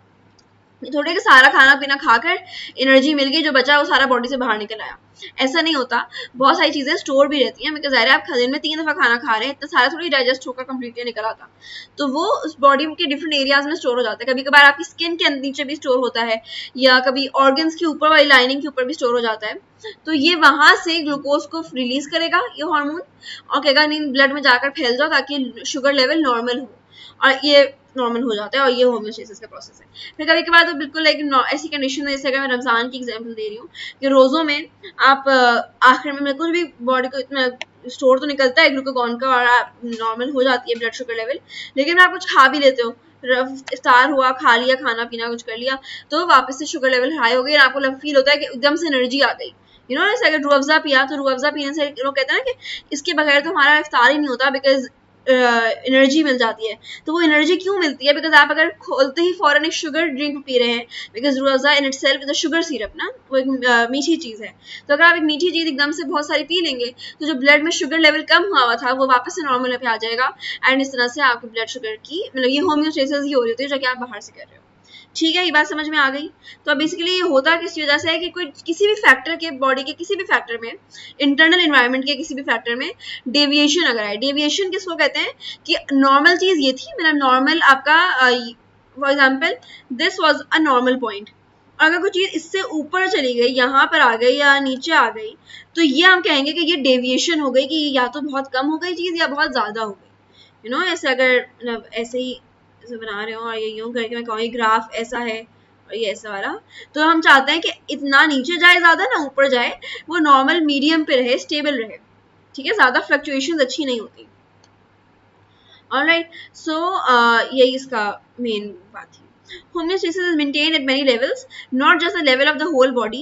S3: थोड़े के सारा खाना पीना खाकर एनर्जी मिल गई, जो बचा वो सारा बॉडी से बाहर निकल आया, ऐसा नहीं होता। बहुत सारी चीज़ें स्टोर भी रहती हैं, बिकॉज ज़ाहिर है आप दिन में 3 दफ़ा खाना खा रहे हैं, इतना सारा थोड़ी डाइजेस्ट होकर कम्प्लीटली निकल आता, तो वो उस बॉडी के डिफरेंट एरियाज में स्टोर हो जाता है। कभी कभार आपकी स्किन के नीचे भी स्टोर होता है, या कभी ऑर्गन्स के ऊपर वाली लाइनिंग के ऊपर भी स्टोर हो जाता है। तो ये वहाँ से ग्लूकोज को रिलीज करेगा ये हार्मोन, और कहेगा नहीं ब्लड में जाकर फैल जाओ ताकि शुगर लेवल नॉर्मल हो, और ये नॉर्मल हो जाता है, और ये होम्योस्टेसिस का प्रोसेस है। फिर कभी कभार तो बिल्कुल लाइक ऐसी कंडीशन है, जैसे अगर मैं रमज़ान की एग्जांपल दे रही हूँ कि रोज़ों में आप आखिर में बिल्कुल भी बॉडी को इतना स्टोर तो निकलता है ग्लूकागॉन का, और आप नॉर्मल हो जाती है ब्लड शुगर लेवल, लेकिन आप कुछ खा भी लेते हो, इफ्तार हुआ, खा लिया, खाना पीना कुछ कर लिया, तो वापस से शुगर लेवल हाई हो गई, और आपको फील होता है कि एकदम से एनर्जी आ गई। जैसे अगर रूह अफ़ज़ा पिया, तो रूह अफ़ज़ा पीने से लोग कहते हैं ना कि इसके बगैर तो हमारा इफ्तार ही नहीं होता, बिकॉज एनर्जी मिल जाती है। तो वो एनर्जी क्यों मिलती है? बिकॉज आप अगर खोलते ही फॉरन एक शुगर ड्रिंक पी रहे हैं, because Rooh Afza in itself is a sugar syrup ना, वो एक मीठी चीज़ है। तो अगर आप एक मीठी चीज़ एकदम से बहुत सारी पी लेंगे, तो जो ब्लड में शुगर लेवल कम हुआ था वो वापस से नॉर्मल पे आ जाएगा, एंड इस तरह से आपके ब्लड शुगर की मतलब ये होम्योस्टेसिस ही हो रही होती है जो कि आप बाहर से कर रहे हो। ठीक है, ये बात समझ में आ गई। तो अब बेसिकली ये होता किस वजह से है कि कोई किसी भी फैक्टर के, बॉडी के किसी भी फैक्टर में, इंटरनल एनवायरनमेंट के किसी भी फैक्टर में डेविएशन अगर है, डेविएशन किसको कहते हैं कि नॉर्मल चीज़ ये थी, मतलब नॉर्मल आपका for example this was a normal point, अगर कोई चीज़ इससे ऊपर चली गई, यहाँ पर आ गई या नीचे आ गई, तो ये हम कहेंगे कि ये डेविएशन हो गई, कि या तो बहुत कम हो गई चीज़ या बहुत ज़्यादा हो गई। ऐसे अगर मतलब ऐसे ही बना रहे हो और ये यूँ करके मैं कहूँ ग्राफ ऐसा है और ये ऐसा वाला, तो हम चाहते हैं कि इतना नीचे जाए ज़्यादा ना ऊपर जाए, वो नॉर्मल मीडियम पे रहे, स्टेबल रहे। ठीक है, ज़्यादा फ्लक्चुएशंस अच्छी नहीं होती। ऑलराइट, सो यही इसका मेन बात थी। Homeostasis is maintained at many levels, not just the level of the whole body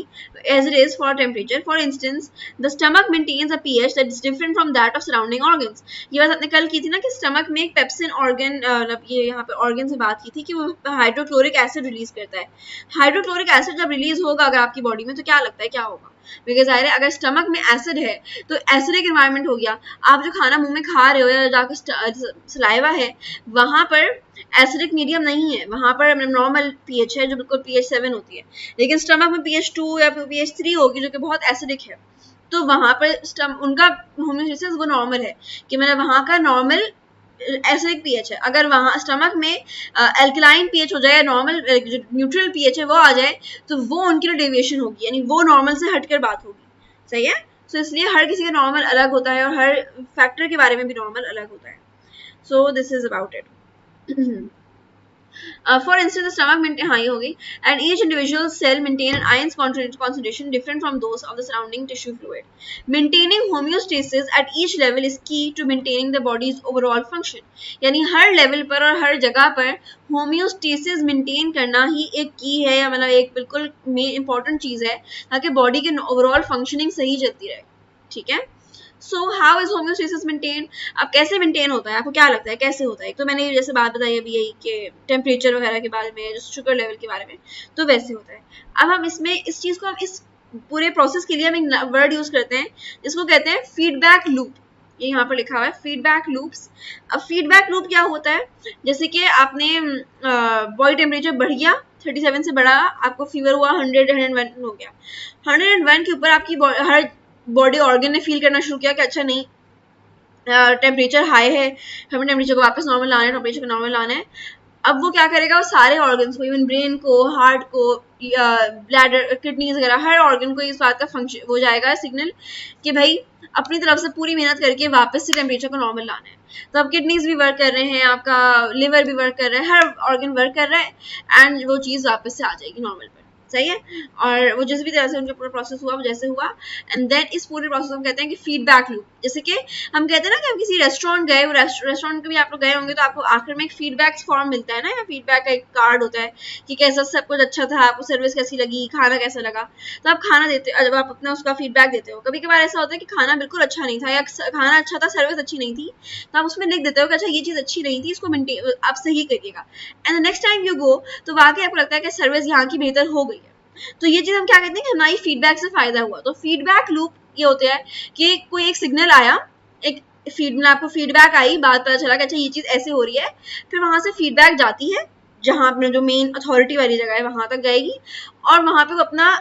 S3: as it is for temperature. For instance, the stomach maintains a pH that is different from that of surrounding organs. ये बात आपने कल की थी ना कि stomach में एक पेप्सिन ऑर्गन, ये यहाँ पे ऑर्गन से बात की थी कि वो हाइड्रोक्लोरिक एसिड रिलीज करता है। हाइड्रोक्लोरिक एसिड जब रिलीज होगा अगर आपकी बॉडी में, तो क्या लगता है क्या होगा? बिकॉज ज़ाहिर है अगर स्टमक में एसिड है तो एसिडिक एनवायरनमेंट हो गया, आप जो खाना मुंह में खा रहे हो या जाकर सलाइवा है वहाँ पर एसिडिक मीडियम नहीं है, वहाँ पर नॉर्मल पीएच है जो बिल्कुल pH 7 होती है, लेकिन स्टमक में pH 2 या pH 3 होगी जो कि बहुत एसिडिक है, तो वहाँ पर उनका होम्योस्टेसिस वो नॉर्मल है कि मतलब वहाँ का नॉर्मल एसिडिक पीएच है। अगर वहाँ स्टमक में एल्कलाइन पीएच हो जाए, नॉर्मल जो न्यूट्रल पीएच है वो आ जाए, तो वो उनके लिए डेविएशन होगी, यानी वो नॉर्मल से हटकर बात होगी। सही है, सो इसलिए हर किसी का नॉर्मल अलग होता है और हर फैक्टर के बारे में भी नॉर्मल अलग होता है. So this is about it. For instance, the stomach maintain high होगी, and each individual cell maintain an ion concentration different from those of the surrounding tissue fluid. Maintaining homeostasis at each level is key to maintaining the body's overall function. यानी हर level पर और हर जगह पर homeostasis maintain करना ही एक की है, या मतलब एक बिल्कुल मेन इंपॉर्टेंट चीज है ताकि बॉडी के ओवरऑल फंक्शनिंग सही चलती रहे. ठीक है. So how is homeostasis maintain. अब कैसे मेंटेन होता है, आपको क्या लगता है कैसे होता है? तो मैंने जैसे बात बताई अभी यही कि टेम्परेचर वगैरह के बारे में, शुगर लेवल के बारे में, तो वैसे होता है. अब हम इसमें इस चीज़ को, हम इस पूरे प्रोसेस के लिए हम एक वर्ड यूज करते हैं जिसको कहते हैं फीडबैक लूप. ये यहाँ पर लिखा हुआ है फीडबैक लूप्स. अब फीडबैक लूप क्या होता है, जैसे कि आपने बॉडी टेम्परेचर बढ़ गया 37 से बढ़ा, आपको फीवर हुआ 101 हो गया. 101 के ऊपर आपकी हर बॉडी ऑर्गन ने फील करना शुरू किया कि अच्छा नहीं टेम्परेचर हाई है, हमें टेम्परेचर को वापस नॉर्मल लाना है, टेम्परेचर को नॉर्मल लाना है. अब वो क्या करेगा, वो सारे ऑर्गन्स को, इवन ब्रेन को, हार्ट को, ब्लैडर, किडनीज वगैरह, हर ऑर्गन को इस बात का फंक्शन हो जाएगा सिग्नल कि भाई अपनी तरफ से पूरी मेहनत करके वापस से टेम्परेचर को नॉर्मल लाना है. तो अब किडनीज भी वर्क कर रहे हैं, आपका लिवर भी वर्क कर रहा है, हर ऑर्गन वर्क कर रहा है एंड वो चीज़ वापस से आ जाएगी नॉर्मल पर. सही है. और वो जिस भी तरह से उनका पूरा प्रोसेस हुआ वो जैसे हुआ, एंड देन इस पूरे प्रोसेस को हम कहते हैं कि फीडबैक लूप. जैसे कि हम कहते हैं ना कि हम किसी रेस्टोरेंट गए, वो रेस्टोरेंट भी आप लोग गए होंगे तो आपको आखिर में एक फीडबैक फॉर्म मिलता है ना, या फीडबैक का एक कार्ड होता है कि कैसा सब कुछ अच्छा था, आपको सर्विस कैसी लगी, खाना कैसा लगा. तो आप खाना देते, जब आप अपना उसका फीडबैक देते हो, कभी कभार ऐसा होता है कि खाना बिल्कुल अच्छा नहीं था या खाना अच्छा था सर्विस अच्छी नहीं थी, तो आप उसमें लिख देते हो कि अच्छा ये चीज़ अच्छी नहीं थी, इसको मेंटेन आप सही करिएगा. And next time you go तो वाकई आपको लगता है कि सर्विस यहाँ की बेहतर हो गई है. तो ये चीज़ हम क्या कहते हैं कि हमारी फीडबैक से फायदा हुआ. तो फीडबैक लूप ये होते हैं कि कोई एक सिग्नल आया, एक फीड में आपको फीडबैक आई, बात पता चला कि अच्छा ये चीज़ ऐसे हो रही है, फिर वहाँ से फीडबैक जाती है जहाँ अपने जो मेन अथॉरिटी वाली जगह है वहाँ तक जाएगी, और वहाँ पे वो अपना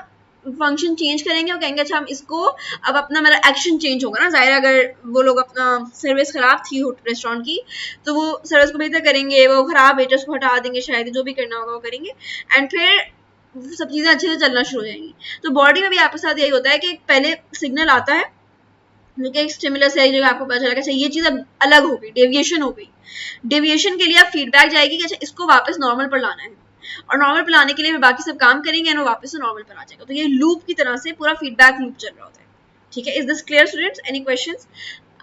S3: फंक्शन चेंज करेंगे. वो कहेंगे अच्छा हम इसको अब अपना मेरा एक्शन चेंज होगा ना, ज़ाहिर अगर वो लोग अपना सर्विस ख़राब थी रेस्टोरेंट की तो वो सर्विस को बेहतर करेंगे, वो ख़राब वेटर्स को हटा देंगे, शायद जो भी करना होगा वो करेंगे, एंड फिर सब चीज़ें अच्छे से चलना शुरू हो जाएंगी. तो बॉडी में भी आपके साथ यही होता है कि पहले सिग्नल आता है जो कि एक स्टिमुलस है, जो आपको पता चला कि अच्छा ये चीज़ अब अलग हो गई, डेविएशन हो गई. डेविएशन के लिए अब फीडबैक जाएगी कि अच्छा इसको वापस नॉर्मल पर लाना है, और नॉर्मल पर लाने के लिए बाकी सब काम करेंगे और वापस से नॉर्मल पर आ जाएगा. तो ये लूप की तरह से पूरा फीडबैक लूप चल रहा होता है. ठीक है. Is this clear students? Any questions?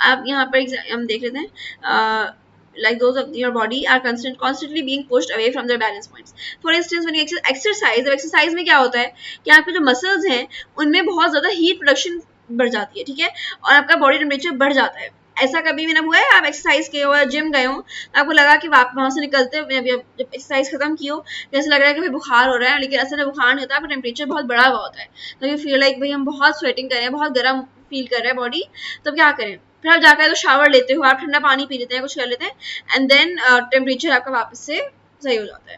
S3: आप यहाँ पर हम देख लेते हैं. Like those of your body are constantly being pushed away from their balance points. For instance, when you exercise में क्या होता है कि आपके जो मसल्स हैं उनमें बहुत ज़्यादा हीट प्रोडक्शन बढ़ जाती है. ठीक है. और आपका बॉडी टेम्परेचर बढ़ जाता है. ऐसा कभी भी ना हुआ है आप एक्सरसाइज किए हो या जिम गए हो तो आपको लगा कि आप वहाँ से निकलते हो, जब एक्सरसाइज खत्म की हो जैसे लग रहा है कि भाई बुखार हो रहा है, लेकिन असल में बुखार नहीं होता, आपका टेम्परेचर बहुत बढ़ा हुआ होता है. तो यू फील लाइक भाई हम बहुत स्वेटिंग कर रहे हैं, बहुत गर्म फील कर रहे हैं बॉडी. तब क्या करें, फिर आप जाकर तो शावर लेते हो, आप ठंडा पानी पी लेते हैं, कुछ कर लेते हैं, एंड देन टेम्परेचर आपका वापस से सही हो जाता है.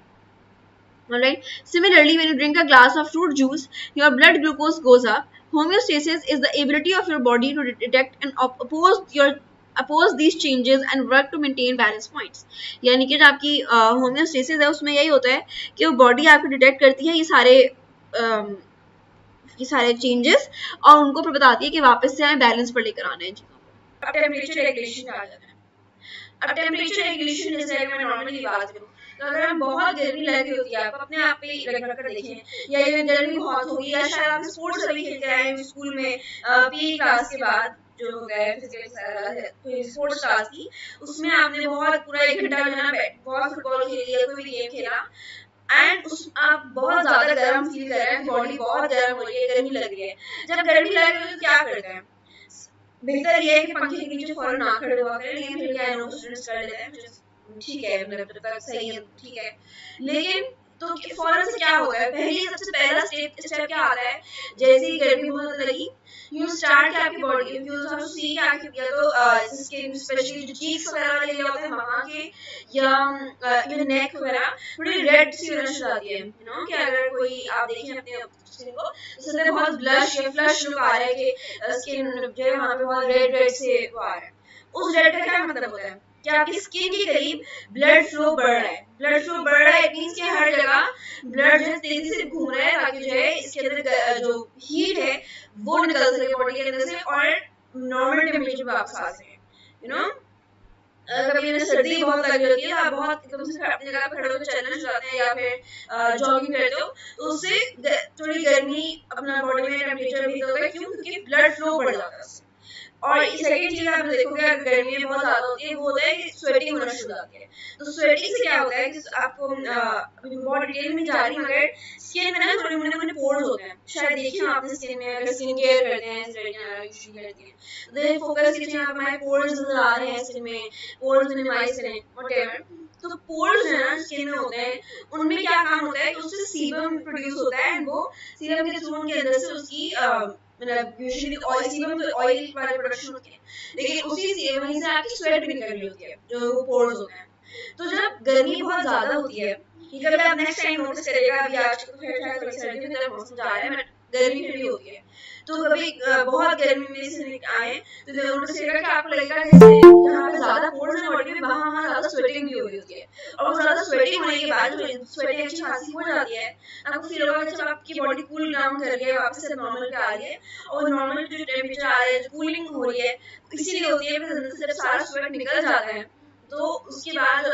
S3: Alright. Similarly, when you drink a glass of fruit juice, your blood glucose goes up. Homeostasis is the ability of your body to detect and oppose these changes and work to maintain balance points. यानी कि जो आपकी homeostasis है उसमें यही होता है कि वो बॉडी आपको डिटेक्ट करती है ये सारे चेंजेस, और उनको फिर बताती है कि वापस से हमें बैलेंस पर लेकर आना है चीज़ों को. अब टेम्परेचर रेगुलेशन आ जाता है. अब टेम्परेचर रेगुलेशन जैसे अगर मैं नॉर्मली बात करूँ तो अगर हम बहुत गर्मी लग रही होती है, आप अपने आप पे रख कर देखें, या ये गर्मी बहुत होगी, या शायद आप स्पोर्ट्स अभी खेल के आए हैं स्कूल में पीई क्लास के बाद जो हो गया है फिजिकल स्पोर्ट्स क्लास की, उसमें आपने बहुत पूरा 1 घंटा जो है ना बहुत फुटबॉल खेल लिया, कोई भी गेम खेला, एंड आप बहुत ज्यादा गर्म फील कर रहे हैं, बॉडी बहुत गर्म हो रही है, गर्मी लग रही है. जब गर्मी लग रही है तो क्या करते हैं, बेहतर ये है कि पंखे के नीचे फौरन ना खड़े हुआ करें, लेकिन फिर क्या स्टूडेंट्स कर लेते हैं, ठीक है मतलब सही है, ठीक है. लेकिन तो फौरन से क्या होगा, सबसे पहला स्टेप क्या आता है, जैसे ही गर्मी बहुत लगी यू स्टार्ट कि आपकी बॉडी यू हैव टू सी कि आपकी या तो स्किन स्पेशली जो चीक्स वगैरह वाले एरिया होते हैं वहाँ के, या इवन नेक वगैरह थोड़ी रेड सी होने शुरू आती है. यू नो कि अगर कोई आप देखें अपने स्किन को जैसे बहुत ब्लश या फ्लश लुक आ रहा है कि स्किन जो है वहाँ पे बहुत रेड से वो आ रहा है, उस रेड का क्या मतलब होता है, कि आपकी स्किन के करीब ब्लड फ्लो बढ़ रहा है। ब्लड फ्लो बढ़ रहा है इट मींस कि हर जगह ब्लड जो है तेजी से घूम रहा है ताकि जो है इसके अंदर जो हीट है वो निकल सके बॉडी के अंदर से और नॉर्मल टेम्परेचर पे वापस आ सके। यू नो कभी इन्हें सर्दी बहुत लगी होती है, आप बहुत एकदम से अपनी जगह पे खड़े होकर चलना शुरू करते हैं या फिर जॉगिंग करते हो तो उससे थोड़ी गर्मी अपना बॉडी में टेम्परेचर भी होगा। क्यों? क्योंकि ब्लड फ्लो बढ़ जाता है उससे। और सेकंड चीज आप देखोगे अगर गर्मी में बहुत ज्यादा होती है वो होता है कि स्वेटिंग होना शुरू हो जाती है। तो स्वेटिंग से क्या होता है कि आपको अभी बहुत डिटेल में जा रही हूँ मगर स्किन में ना थोड़े मुन्ने मुन्ने पोर्स होते हैं, शायद देखिए आपने स्किन में अगर स्किन केयर करते हैं यूजुअली करती हैं तो देन फोकस कीजिए आप हमारे पोर्स नजर आ रहे हैं स्किन में, पोर्स मिनिमाइज करें व्हाटएवर। तो पोर्स जो है ना स्किन में होते हैं उनमें क्या काम होता है कि उससे सीबम प्रोड्यूस होता है एंड वो सीबम के थ्रू उनके अंदर से उसकी मतलब यूजुअली ऑयल सीबम तो ऑयल वाली प्रोडक्शन होती है लेकिन उसी से वहीं से आपकी स्वेट भी निकल रही होती है जो वो पोर्स होते हैं। तो जब गर्मी बहुत ज्यादा होती है ये कभी आप नेक्स्ट टाइम नोटिस करेगा, अभी आज तो खैर शायद थोड़ी सर्दी की तरफ मौसम जा रहा है बट गर्मी फिर भी होती है। तो कभी बहुत गर्मी में से आए तो नोटिस करेगा कि आपको लगेगा जैसे जहाँ पे ज्यादा पोर्स है बॉडी में वहाँ ज्यादा स्वेटिंग भी हो रही होती है और वो ज्यादा स्वेटिंग होने के बाद जो स्वेटिंग अच्छी खासी हो जाती है आपको फील होगा कि जब आपकी बॉडी कूल डाउन कर रही है वापस से नॉर्मल पे आ रही है और नॉर्मल जो टेम्परेचर आ रहा है जो कूलिंग हो रही है इसीलिए होती है कि जब सारा स्वेट निकल जाता है तो उसके बाद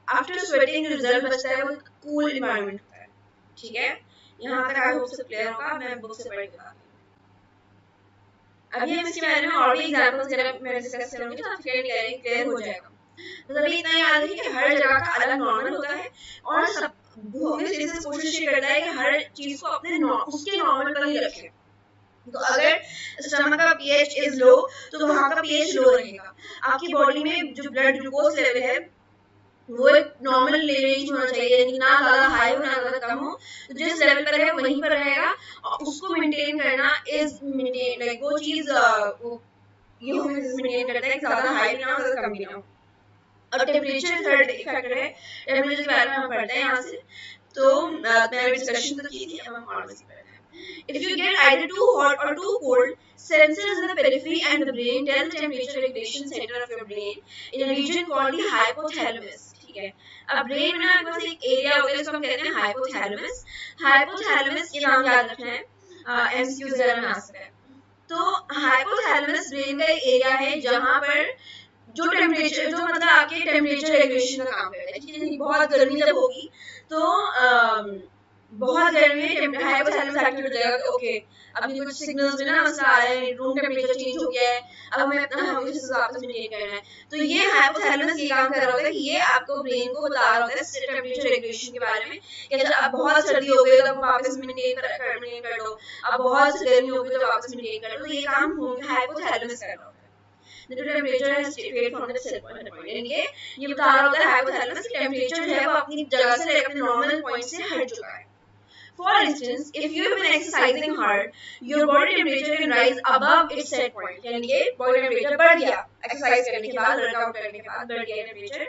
S3: आफ्टर स्वेटिंग जो रिजल्ट बचता है वो कूल एनवायरनमेंट होता है। ठीक है, यहाँ तक आई होप से क्लियर होगा। मैं बुक से पढ़ के बताती हूँ। अभी हम इसके बारे में और भी एग्जांपल्स जरा मैं डिस्कस करूंगी तो आपको क्लियर हो जाएगा। तो अभी इतना याद रखिए कि हर जगह का अलग नॉर्मल होता है और सब होम्योस्टेसिस कोशिश ये करता है कि हर चीज को अपने उसके नॉर्मल पर ही रखे। तो अगर स्टमक का पीएच इज लो तो वहाँ का पीएच लो रहेगा। आपकी बॉडी में जो ब्लड ग्लूकोज लेवल है वो एक नॉर्मल रेंज होना चाहिए, यानी ना ज्यादा हाई हो ना ज्यादा कम हो। तो जिस लेवल पर है वहीं पर रहेगा और उसको मेंटेन करना इज मेंटेन लाइक वो चीज ये मेंटेन करता है कि ज्यादा हाई भी ना हो ज्यादा कम भी ना हो। और टेम्परेचर थर्ड फैक्टर है, टेम्परेचर के बारे में हम पढ़ते हैं यहाँ से। तो मैंने डिस्कशन तो की थी, अब हम और पढ़ते हैं। If you get either too hot or too cold, sensors in the periphery and the brain tell the temperature regulation center of your brain in a region called the hypothalamus. ठीक है, अब ब्रेन में ना आपके पास एक area होता है जिसको हम कहते हैं हाइपोथैलेमस। हाइपोथैलेमस के नाम याद रखना है, एमसीक्यू जरा में आ सकता है। तो हाइपोथैलेमस ब्रेन का एक एरिया है जहाँ पर जो टेम्परेचर जो मतलब आपके टेम्परेचर रेगुलेशन का काम करता है। ठीक है, बहुत गर्मी जब होगी तो बहुत गर्मी में हाइपोथैलेमस एक्टिवेट हो जाएगा कि ओके अभी कुछ सिग्नल्स में ना मसला आ रहा है, रूम टेम्परेचर चेंज हो गया है, अब हमें अपना होम्योस्टेसिस वापस मेंटेन करना है। तो ये हाइपोथैलेमस ये काम कर रहा होता है कि ये आपको ब्रेन को बता रहा होता है टेम्परेचर रेगुलेशन के बारे में कि अच्छा अब बहुत सर्दी हो गई तो अब वापस मेंटेन कर लो, अब बहुत गर्मी हो गई तो वापस मेंटेन कर लो। तो ये काम हाइपोथैलेमस कर रहा होता है। The temperature has stayed from the set point. यानी कि ये बता रहा होता है हाइपोथैलेमस कि टेम्परेचर जो है वो अपनी जगह से लेकर अपने नॉर्मल पॉइंट से हट चुका है। For instance, if you have been exercising hard, your body temperature can rise above its set point. यानी कि body temperature बढ़ गया एक्सरसाइज करने के बाद, वर्कआउट करने के बाद बढ़ गया temperature,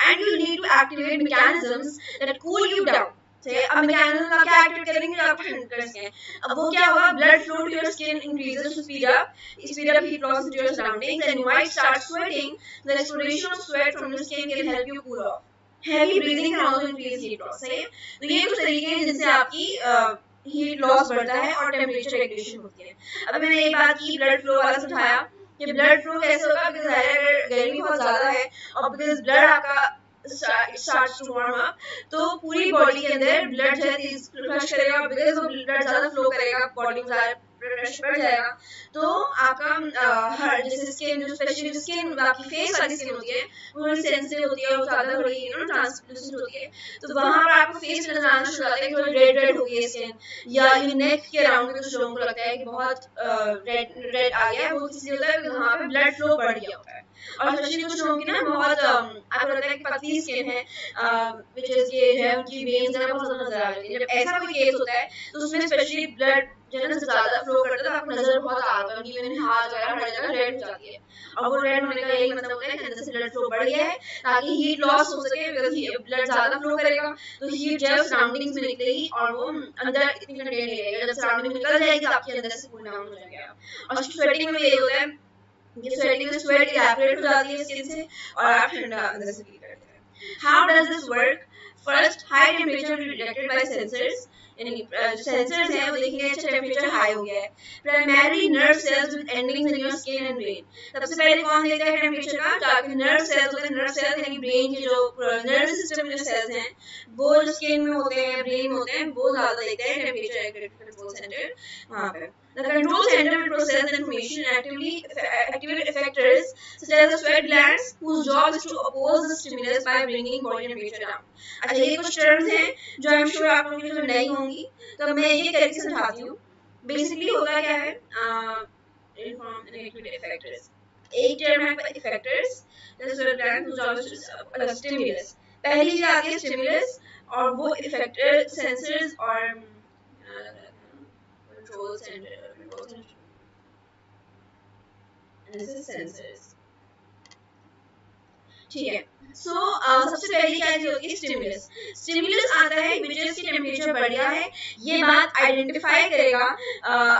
S3: and you need to activate mechanisms that cool you down. अब मैकेनिज्म आप क्या एक्टिवेट करेंगे जो आपको ठंड कर सकें। अब वो क्या होगा, blood flow to your skin increases to speed up heat loss to your surroundings and you might start sweating. The expiration of sweat from your skin can help you cool off. Heavy breathing can also increase heat loss. सही है, तो ये कुछ तरीके हैं जिनसे आपकी heat loss बढ़ता है और टेम्परेचर रेगुलेशन होती है। अब मैंने एक बात की ब्लड फ्लो वाला समझाया कि ब्लड फ्लो कैसे होगा, बिकॉज अगर गर्मी बहुत ज्यादा है और बिकॉज ब्लड आपका starts to warm up तो पूरी बॉडी के अंदर ब्लड जो है फ्लश करेगा, बिकॉज वो ब्लड ज्यादा फ्लो करेगा बॉडी में ज्यादा प्रेशर बढ़ जाएगा। तो आपका हर जैसे स्किन जो स्पेशली जो स्किन आपकी फेस वाली स्किन होती है वो थोड़ी सेंसिटिव होती है, वो ज्यादा थोड़ी ट्रांसलूसेंट होती है। तो वहां पर आपको फेस नजर आना शुरू होता है कि थोड़ी रेड रेड हो गई है स्किन, या ये नेक के अराउंड में कुछ लोगों को लगता है कि बहुत रेड आ गया है, वो इसलिए होता है कि वहां पे ब्लड फ्लो बढ़ गया होता है। और स्पेशली कुछ लोगों की ना बहुत आपको लगता है कि पतली स्किन है व्हिच इज ये है उनकी वेन्स है बहुत ज्यादा नजर आ रही है। जब ऐसा कोई केस होता है तो उसमें स्पेशली ब्लड जो है ना ज्यादा फ्लो करता है तो आपको नजर बहुत आ रहा है उनकी वेन हाथ वगैरह हर जगह रेड हो जाती है। और वो रेड होने का यही मतलब होता है कि अंदर से ब्लड फ्लो बढ़ गया है ताकि हीट लॉस हो सके, बिकॉज ब्लड ज्यादा फ्लो करेगा तो हीट जो है सराउंडिंग्स में निकलेगी और वो अंदर इतनी कंटेन नहीं रहेगा। जब सराउंडिंग में निकल जाएगी तो आपके अंदर से कूल डाउन हो जाएगा। और स्वेटिंग में यही होता है ये स्वेटिंग में स्वेट इवैपोरेट हो जाती है स्किन से और आप ठंडा अंदर से फील करते हैं। How does this work? First, high temperature detected by sensors, यानी जो सेंसर्स हैं वो देखेंगे अच्छा टेम्परेचर हाई हो गया है। Primary nerve cells with endings in your skin and brain, सबसे पहले कौन देखता है टेम्परेचर का? जाके नर्व सेल्स होते हैं। नर्व सेल्स यानी ब्रेन के जो नर्व सिस्टम के सेल्स हैं वो जो स्किन में होते हैं, ब्रेन में होते हैं, वो ज्यादा देखते हैं टेम्परेचर कंट्रोल सेंटर वहां पे। The control center will process the information and activate effectors such as the sweat glands, whose job is to oppose the stimulus by bringing body temperature down. अच्छा, ये कुछ टर्म्स हैं जो I am sure आप लोगों के लिए नहीं होंगी, तो मैं ये करके समझाती हूँ। बेसिकली होता क्या है, effectors, एक टर्म है effectors, the sweat gland whose job is to stimulus। पहली चीज आती है stimulus और वो effector sensors और control center, and this is sensors, ठीक है। सो सबसे पहले क्या चीज होती है? स्टिमुलस। स्टिमुलस आता है विच इज की टेम्परेचर बढ़ गया है, ये बात आइडेंटिफाई करेगा,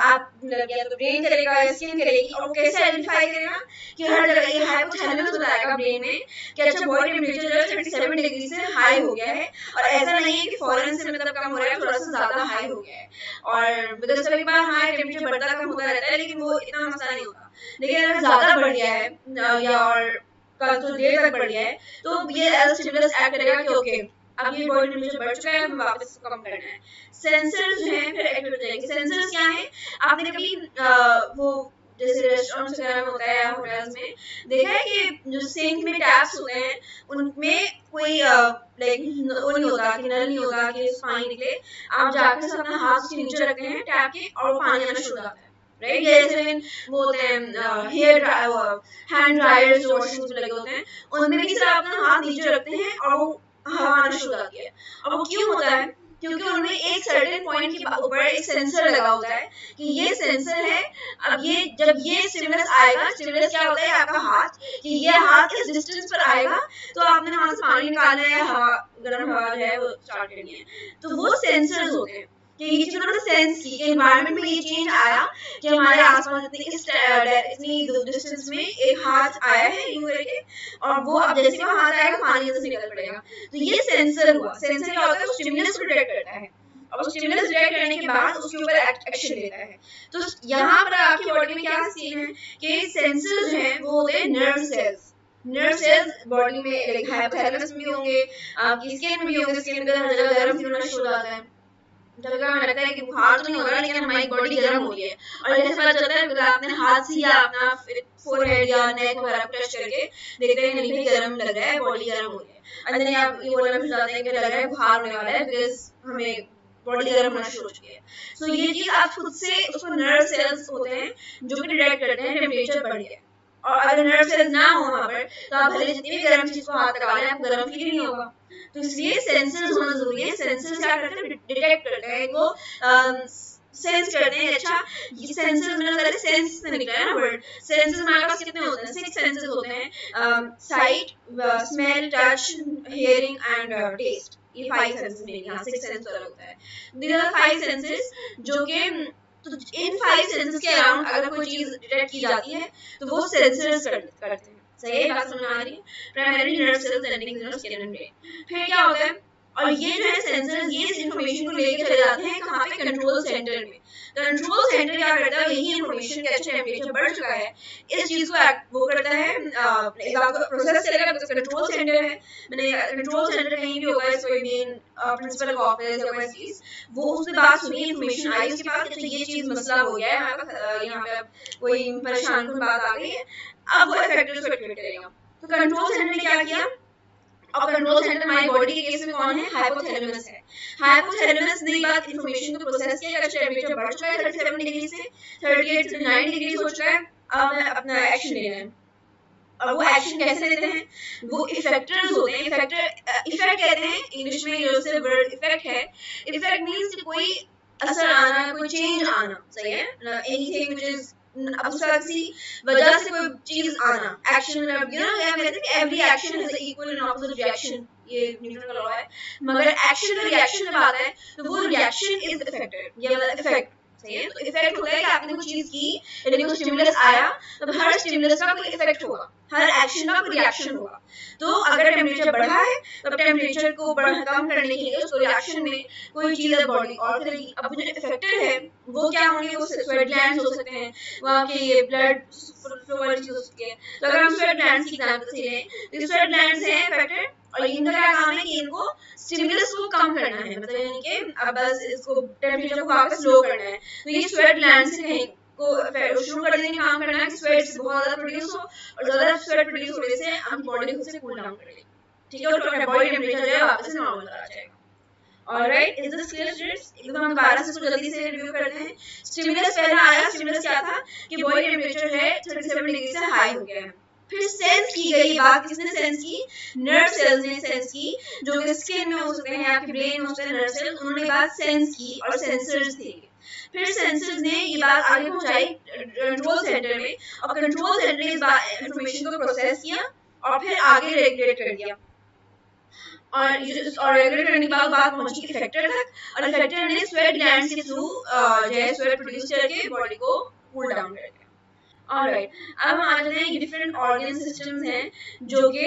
S3: आप या तो ब्रेन करेगा या स्किन करेगी, और वो कैसे आइडेंटिफाई करेगा कि हर जगह ये हाइपोथैलेमस बताएगा ब्रेन में कि अच्छा बॉडी टेम्परेचर जो है 37 डिग्री से हाई हो गया है, और ऐसा नहीं है कि फौरन से मतलब कम हो रहा है, थोड़ा सा ज्यादा हाई हो गया है। और बिकॉज कभी बार हाँ टेम्परेचर बढ़ता कम होता रहता है, लेकिन वो इतना मसला नहीं होता। लेकिन अगर ज्यादा बढ़ गया है या और कल तो देर तक बढ़ गया है, तो ये एज स्टिमुलस एक्ट करेगा कि ओके अब ये बॉडी टेम्परेचर बढ़ चुका है, हमें वापस इसको कम करना है। सेंसर्स जो हैं फिर एक्टिवेट हो जाएंगे। सेंसर्स क्या हैं? आपने कभी वो जैसे रेस्टोरेंट्स वगैरह में होता है, होटल्स में देखा है कि जो सिंक में टैप्स होते हैं उनमें कोई लाइक वो नहीं होता कि नल नहीं होता कि पानी निकले, आप जाकर से अपना हाथ उसके नीचे रखते हैं टैप के और वो पानी आना शुरू हो जाता है, राइट? जैसे वो होते हैं हेयर ड्रायर, हैंड ड्रायर्स जो वॉशिंग में लगे होते हैं, उनमें भी सिर्फ अपना हाथ नीचे रखते हैं और वो हवा आना शुरू हो जाती है। और वो क्यों होता है? क्योंकि उनमें एक सर्टेन पॉइंट के ऊपर एक सेंसर लगा होता है कि ये सेंसर है। अब ये जब ये स्टिमुलस आएगा, स्टिमुलस क्या होता है? आपका हाथ, कि ये हाथ इस डिस्टेंस पर आएगा तो आपने वहां से पानी निकालना है, हवा गर्म हवा जो है वो स्टार्ट करनी है। तो वो सेंसर्स होते हैं कि ये चीज उन्होंने सेंस की कि एनवायरनमेंट में ये चेंज आया कि हमारे आसपास इतनी डिस्टेंस में एक हाथ आया है यूं करके, और वो अब जैसे वो हाथ आएगा पानी अंदर से निकल पड़ेगा। तो ये सेंसर हुआ। सेंसर क्या होता है? वो स्टिमुलस को डिटेक्ट करता है और स्टिमुलस डिटेक्ट करने के बाद उसके ऊपर एक्शन लेता है। तो यहाँ पर आपकी बॉडी में क्या सीन है कि सेंसर्स जो हैं वो होते हैं nerve cells. Nerve cells body में लाइक हाइपोथैलेमस में भी होंगे, आपकी स्किन में भी होंगे, स्किन में हर जगह गर्म होना शुरू हो जाता है। जब हमें लगता है कि बुखार तो नहीं हो रहा, लेकिन हमारी बॉडी गर्म हो रही है, और जैसे पता चलता है अगर आपने हाथ से या अपना फोरहेड या नेक वगैरह को टच करके देखते हैं नहीं भाई गर्म लग रहा है, बॉडी गर्म हो रही है, और नहीं आप ये बोलना शुरू जाते हैं कि लग रहा है बुखार होने वाला है, बिकॉज हमें बॉडी गर्म होना शुरू हो चुकी है। सो ये चीज आप खुद से, उसको नर्व सेल्स होते हैं जो कि डिटेक्ट करते हैं टेम्परेचर बढ़ गया है। और अगर नर्व सेल्स ना हो वहां पर तो आप भले जितनी भी गर्म चीज को हाथ लगा लें, आपको गर्म फील नहीं होगा। तो इसलिए सेंसर्स होना जरूरी है। सेंसर्स क्या करते हैं? डिटेक्ट करते हैं, वो सेंस करते हैं। अच्छा, ये सेंसर्स मैंने पहले सेंस से निकला है ना वर्ड। सेंसर्स हमारे पास कितने होते हैं? 6 सेंसर्स होते हैं, sight, smell, touch, hearing and taste. ये 5 सेंसर्स में, यहाँ 6 सेंस अलग होता है। दीज आर 5 सेंसर्स जो कि तो इन 5 सेंसर्स के अराउंड अगर कोई चीज डिटेक्ट की जाती है तो वो सेंसर्स करते हैं। सही है बात समझ आ रही है? Primary nerve cells ending in skin and brain. फिर क्या होता है? और ये जो है सेंसर्स ये इस इंफॉर्मेशन को लेके चले जाते हैं कहाँ पे? कंट्रोल सेंटर में। कंट्रोल सेंटर क्या करता है? यही इंफॉर्मेशन कि अच्छा टेम्परेचर बढ़ चुका है, इस चीज को वो करता है, इस बात को प्रोसेस करेगा, बिकॉज कंट्रोल सेंटर है। मैंने कंट्रोल सेंटर कहीं भी होगा, कोई मेन प्रिंसिपल का ऑफिस या कोई चीज, वो उससे बात सुनी, इंफॉर्मेशन आई उसके बाद, अच्छा ये चीज मसला हो गया है हमारे पास, यहाँ पे अब कोई परेशान कुन बात आ गई है, अब वो इफेक्टर्स को एक्टिवेट करेगा। तो कंट्रोल सेंटर ने क्या किया? अब कंट्रोल सेंटर हमारी बॉडी के केस में कौन है? हाइपोथैलेमस है। हाइपोथैलेमस ने बात इंफॉर्मेशन को प्रोसेस किया, अच्छा टेम्परेचर बढ़ चुका है 37 डिग्री से 38 से 39 डिग्री हो चुका है, अब अपना एक्शन लेना है। और वो एक्शन कैसे लेते हैं? वो इफेक्टर्स होते हैं। इफेक्ट कहते हैं इंग्लिश में, जो से वर्ड इफेक्ट है। इफेक्ट मींस कि कोई असर आना, कोई चेंज आना, सही है? एनीथिंग व्हिच इज अब उसका किसी वजह से कोई चीज आना, एक्शन, यू नो, कहते हैं कि every action is equal and opposite reaction, ये न्यूटन का लॉ है। मगर एक्शन और रिएक्शन जब आता है तो वो रिएक्शन इज इफेक्टेड, ये वाला इफेक्ट, सही है? तो इफेक्ट होता है कि आपने कोई चीज की, यानी कोई स्टिमुलस आया तो हर स्टिमुलस का कोई इफेक्ट होगा, हर एक्शन का कोई रिएक्शन होगा। तो अगर टेम्परेचर बढ़ा है तो टेम्परेचर को कम करने के लिए उसको रिएक्शन में कोई चीज बॉडी और करेगी। अब जो इफेक्टेड है वो क्या होंगे, वो स्वेट ग्लैंड्स हो सकते हैं, वहाँ के ये ब्लड फ्लो वाली चीज हो सकती है। तो अगर हम स्वेट ग्लैंड्स की एग्जांपल से लें तो स्वेट ग्लैंड्स हैं इफेक्टेड, और इनका क्या काम है कि इनको स्टिमुलस को कम करना है, मतलब यानी कि अब बस इसको टेम्परेचर को वापस लो करना है। तो ये स्वेट ग्लैंड से कहीं को शुरू कर देने का काम करना है कि स्वेट बहुत ज्यादा प्रोड्यूस हो, और ज्यादा स्वेट प्रोड्यूस होने से हम बॉडी खुद से कूल डाउन करेगी, ठीक है, और बॉडी टेम्परेचर जो है वापस से नॉर्मल आ जाएगा। Alright, is this clear students? एकदम हम दोबारा से इसको जल्दी से रिव्यू करते हैं। स्टिमुलस पहला आया, स्टिमुलस क्या था कि बॉडी टेम्परेचर है 37 डिग्री से हाई हो गया है। फिर सेंस की गई बात, किसने सेंस की? नर्व सेल्स ने सेंस की, जो कि स्किन में हो सकते हैं, आपके ब्रेन में हो सकते हैं नर्व सेल्स, उन्होंने बात सेंस की और सेंसर्स थे। फिर सेंसर्स ने ये बात आगे पहुंचाई कंट्रोल सेंटर में, और कंट्रोल सेंटर ने इस इंफॉर्मेशन को प्रोसेस किया और फिर आगे रेगुलेट कर दिया, और रेगुलेट करने के बाद बात पहुंची इफेक्टर तक, और इफेक्टर ने स्वेट ग्लैंड्स के थ्रू जो है स्वेट प्रोड्यूस करके बॉडी को कूल डाउन कर दिया। ऑलराइट, अब हम आ जाते हैं, ये डिफरेंट ऑर्गन सिस्टम्स हैं जो कि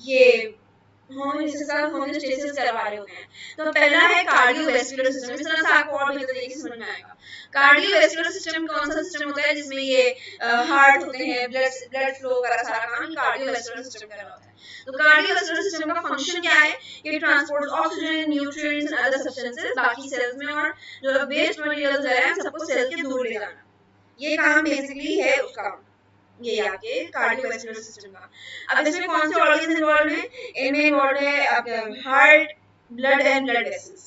S3: ये होमियोस्टेसिस करवा रहे होते हैं। तो पहला है कार्डियोवैस्कुलर सिस्टम, इस तरह से आपको और बेहतर तरीके से समझ में आएगा। कार्डियोवैस्कुलर सिस्टम कौन सा सिस्टम होता है जिसमें ये हार्ट होते हैं, ब्लड फ्लो का सारा काम कार्डियोवैस्कुलर सिस्टम कर रहा होता है। तो कार्डियोवैस्कुलर सिस्टम का फंक्शन क्या है कि transport oxygen, nutrients and other substances बाकी सेल्स में, और जो वेस्ट मटेरियल्स है सबको सेल के दूर ले जाना, ये काम बेसिकली है उसका, ये आके कार्डियोवैस्कुलर सिस्टम का। अब इसमें कौन से ऑर्गन्स इन्वॉल्व हैं? इनमें इन्वॉल्व है आपका heart, blood and blood vessels,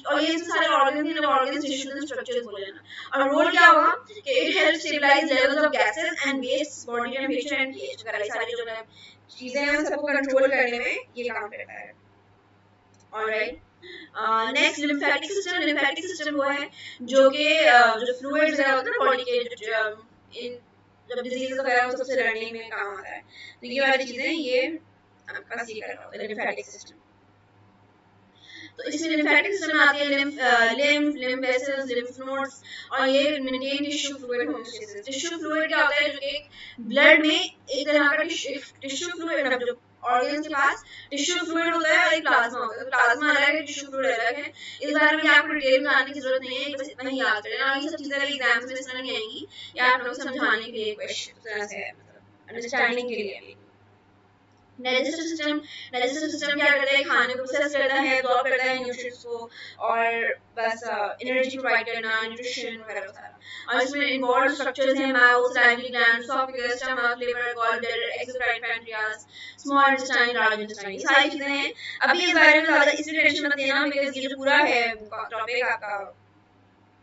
S3: और ये सारे ऑर्गन्स टिश्यूज एंड स्ट्रक्चर्स बोले जाना। और रोल क्या होगा कि it helps stabilize levels of gases and waste, body temperature and pH वगैरह सारी जो चीजें हैं सबको कंट्रोल करने में ये काम करता है। Alright, next lymphatic system. Lymphatic system वो है जो कि जो फ्लूइड्स वगैरह होते हैं ना बॉडी के, जब डिजीज वगैरह हो सबसे लड़ने में काम आता है, तो ये वाली चीजें ये आपका सी कर रहा होता है लिम्फेटिक सिस्टम। तो इसमें लिम्फेटिक सिस्टम में आती है लिम्फ वेसल्स, लिम्फ नोड्स, और ये maintain tissue fluid homeostasis. Tissue fluid क्या होता है? जो कि ब्लड में एक तरह का टिश्यू फ्लूइड, मतलब जो ऑर्गन्स के पास टिश्यू फ्लूइड होता है और एक प्लाज्मा होता है। तो प्लाज्मा अलग है, टिश्यू फ्लूइड अलग है। इस बारे में आपको डिटेल में जानने की जरूरत नहीं है, बस इतना ही याद कर लेना। ये सब चीजें एग्जाम्स में इस तरह नहीं आएंगी, या आप लोगों को समझाने के लिए क्वेश्चन से है, मतलब अंडरस्टैंडिंग के लिए। डाइजेस्टिव सिस्टम क्या करता है? खाने को प्रोसेस करता है, एब्जॉर्ब करता है न्यूट्रिएंट्स को, और बस एनर्जी प्रोवाइड करना, न्यूट्रिशन वगैरह सारा। और इसमें इन्वॉल्व स्ट्रक्चर्स हैं mouth, salivary gland, oesophagus, stomach, liver, gall bladder, exocrine, pancreas, small intestine, large intestine, ये सारी चीजें हैं। अभी इस बारे में ज्यादा इसलिए टेंशन मत लेना, बिकॉज़ ये जो पूरा है टॉपिक आपका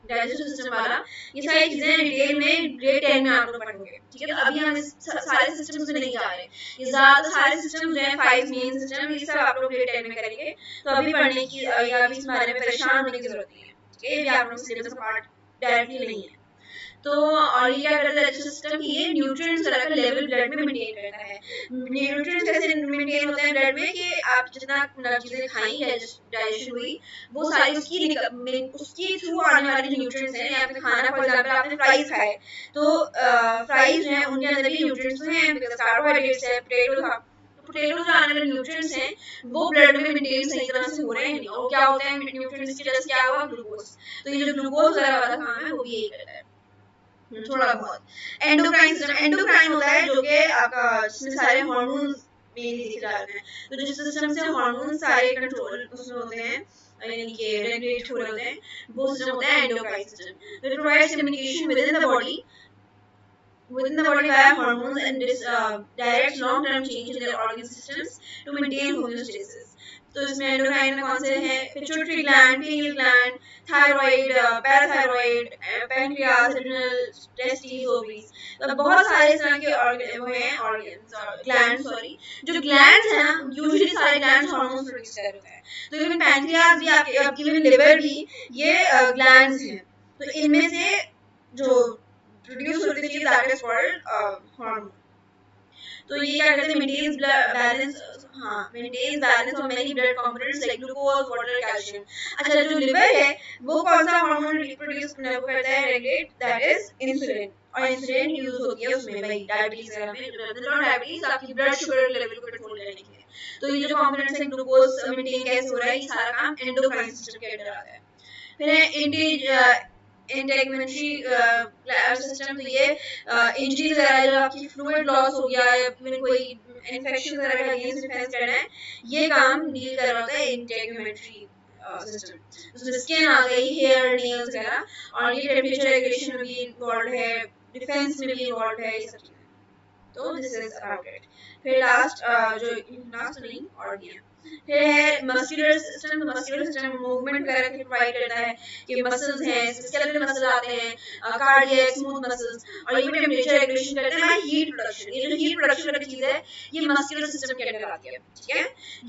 S3: डाइजेस्टिव सिस्टम वाला, ये सारी चीजें डिटेल में ग्रेड 10 में आप लोग पढ़ोगे, ठीक है। तो अभी हम इस सारे सिस्टम्स में नहीं जा रहे, ये ज्यादा सारे सिस्टम जो है 5 मेन सिस्टम, ये सब आप लोग ग्रेड 10 में करेंगे। तो अभी पढ़ने की या अभी इस बारे में परेशान होने की जरूरत नहीं है, ठीक है, ये भी आप लोग सिलेबस का पार्ट डायरेक्टली नहीं है। तो और ये क्या करता है सिस्टम की, ये न्यूट्रिएंट्स का लेवल ब्लड में मेंटेन करता है। न्यूट्रिएंट्स कैसे मेंटेन होते हैं ब्लड में कि आप जितना चीजें खाई, डाइजेशन हुई, वो सारी उसकी थ्रू आने वाले जो न्यूट्रिएंट्स हैं, या फिर खाना फॉर एग्जांपल आपने फ्राइज खाए, तो फ्राइज हैं उनके अंदर भी न्यूट्रिएंट्स हैं, बिकॉज़ कार्बोहाइड्रेट्स है, पोटैटो था, पोटैटो में आने वाले न्यूट्रिएंट्स हैं वो ब्लड में मेंटेन सही तरह से हो रहे हैं नहीं, और क्या होता है न्यूट्रिएंट्स की वजह से क्या हुआ? ग्लूकोज। तो ये जो ग्लूकोज वगैरह वाला काम है वो भी यही करता है थोड़ा बहुत। एंडोक्राइन सिस्टम, एंडोक्राइन होता है जो कि आपका जिसमें सारे हार्मोन्स मेनली देखे जाते हैं। तो जिस सिस्टम से हार्मोन सारे कंट्रोल उसमें होते हैं, यानी कि रेगुलेट हो रहे होते हैं, वो सिस्टम होता है एंडोक्राइन सिस्टम। तो it provides communication with in the body via hormones and directs long-term change in their organ systems to maintain homeostasis. तो इसमें एंडोक्राइन में कौन से हैं? Pituitary gland, pineal gland, thyroid, parathyroid, pancreas, adrenal, testis, ovaries. तो बहुत सारे इस तरह के ग्लैंड्स, जो ग्लैंड्स हैं ना, यूजुअली सारे ग्लैंड्स हार्मोन्स प्रोड्यूस कर रहे हैं। तो इवन पैंक्रियास भी आपके इवन लिवर भी ये ग्लैंड्स हैं। तो इनमें से जो प्रोड्यूस होती है दैट इज कॉल्ड हार्मोन। तो ये क्या करते हैं, मेंटेन्स बैलेंस, हाँ, maintains balance of many blood components like glucose, water, calcium. अच्छा, जो लिवर है वो कौन सा हार्मोन प्रोड्यूस करता है, रेगुलेट, दैट इज इंसुलिन। और इंसुलिन यूज होती है उसमें, वही डायबिटीज वगैरह में, नॉट डायबिटीज, आपकी ब्लड शुगर लेवल को कंट्रोल करने के लिए। तो ये जो कंपोनेंट्स है, ग्लूकोज मेंटेन कैसे हो रहा है, ये सारा काम एंडोक्राइन सिस्टम के अंडर आता है। फिर है इंटेग्युमेंट्री सिस्टम, तो ये इंजरीज वगैरह, जो आपकी फ्लूइड लॉस हो गया या फिर कोई इन्फेक्शन वगैरह का अगेंस्ट डिफेंस करना है, ये काम डील कर रहा होता है इंटेग्युमेंट्री सिस्टम। उसमें स्किन आ गई, हेयर, नेल्स वगैरह, और ये टेम्परेचर रेगुलेशन में भी इन्वॉल्व है, डिफेंस में भी इन्वॉल्व है, ये सब चीजें। तो दिस इज अबाउट इट। फिर लास्ट नहीं ऑर्गन, फिर है muscular system. Muscular system movement वगैरह की प्रोवाइड करता है, कि मसल्स हैं, स्केलेटल मसल्स आते हैं, कार्डियक, स्मूथ मसल्स, और ये भी टेम्परेचर रेगुलेशन करते हैं, हीट प्रोडक्शन। ये जो हीट प्रोडक्शन वाली चीज है, ये मस्कुलर सिस्टम के अंदर आती है, ठीक है।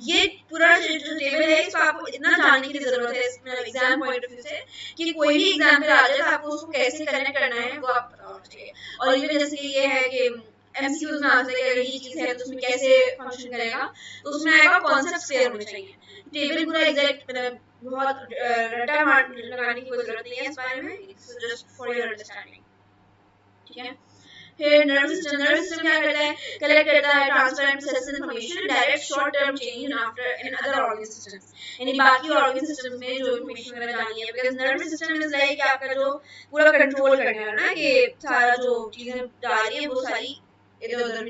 S3: ये पूरा जो टेबल है, इसको आपको इतना जानने की जरूरत है इसमें एग्जाम पॉइंट ऑफ व्यू से, कि कोई भी एग्जाम्पल आ जाए तो आपको उसको कैसे कनेक्ट करना है वो आप पता होना चाहिए। और ये जैसे ये है कि एमसीक्यूज में आ सकता है, अगर ये चीज है तो उसमें कैसे फंक्शन करेगा, तो उसमें आएगा कॉन्सेप्ट क्लियर होने चाहिए। टेबल पूरा एग्जैक्ट मतलब बहुत रट्टा लगाने की कोई जरूरत नहीं है इस बारे में, it's just for your understanding, ठीक है। फिर नर्व सिस्टम। नर्व सिस्टम क्या करता है, कलेक्ट करता है, transfer and process information, direct short term change in after in other organ systems, यानी बाकी ऑर्गन सिस्टम्स में जो इन्फॉर्मेशन वगैरह जानी है, because nerve system is like आपका जो पूरा कंट्रोल करने वाला ना, कि सारा जो चीजें जा रही है वो सारी इधर उधर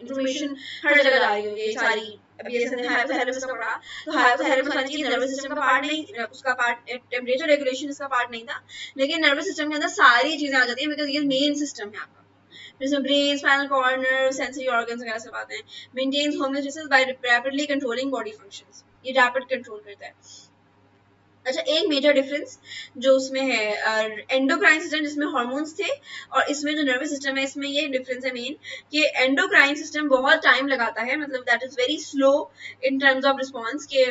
S3: इन्फॉर्मेशन हर जगह जा रही होगी सारी। अभी जैसे हमने हाइपोथैलेमस का पढ़ा, तो हाइपोथैलेमस वाली चीज नर्वस सिस्टम का पार्ट नहीं, उसका पार्ट टेम्परेचर रेगुलेशन इसका पार्ट नहीं था, लेकिन नर्वस सिस्टम के अंदर सारी चीजें आ जाती हैं, बिकॉज ये मेन सिस्टम है आपका। फिर इसमें brain, spinal cord, nerve, sensory organs वगैरह सब आते हैं। Maintains homeostasis by rapidly controlling body functions, ये रैपिड कंट्रोल करता है। अच्छा, एक मेजर डिफरेंस जो उसमें है एंडोक्राइन सिस्टम, जिसमें हार्मोन्स थे, और इसमें जो नर्वस सिस्टम है, इसमें ये डिफरेंस है मेन, कि एंडोक्राइन सिस्टम बहुत टाइम लगाता है, मतलब that is very slow in terms of response, के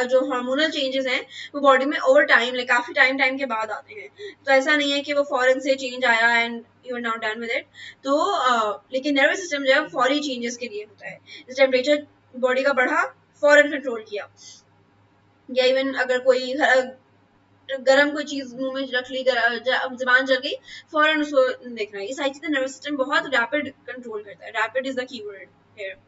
S3: जो हार्मोनल चेंजेस हैं वो बॉडी में ओवर टाइम, लाइक काफी टाइम के बाद आते हैं। तो ऐसा नहीं है कि वो फॉरन से चेंज आया and you are now done with it. तो लेकिन नर्वस सिस्टम जो है फौरी चेंजेस के लिए होता है। जैसे टेम्परेचर बॉडी का बढ़ा, फौरन कंट्रोल किया, या इवन अगर कोई गरम कोई चीज मुंह में रख ली, जुबान जल गई, फौरन उसको देखना है। ये सारी चीजें नर्वस सिस्टम बहुत रैपिड कंट्रोल करता है। Rapid is the keyword here.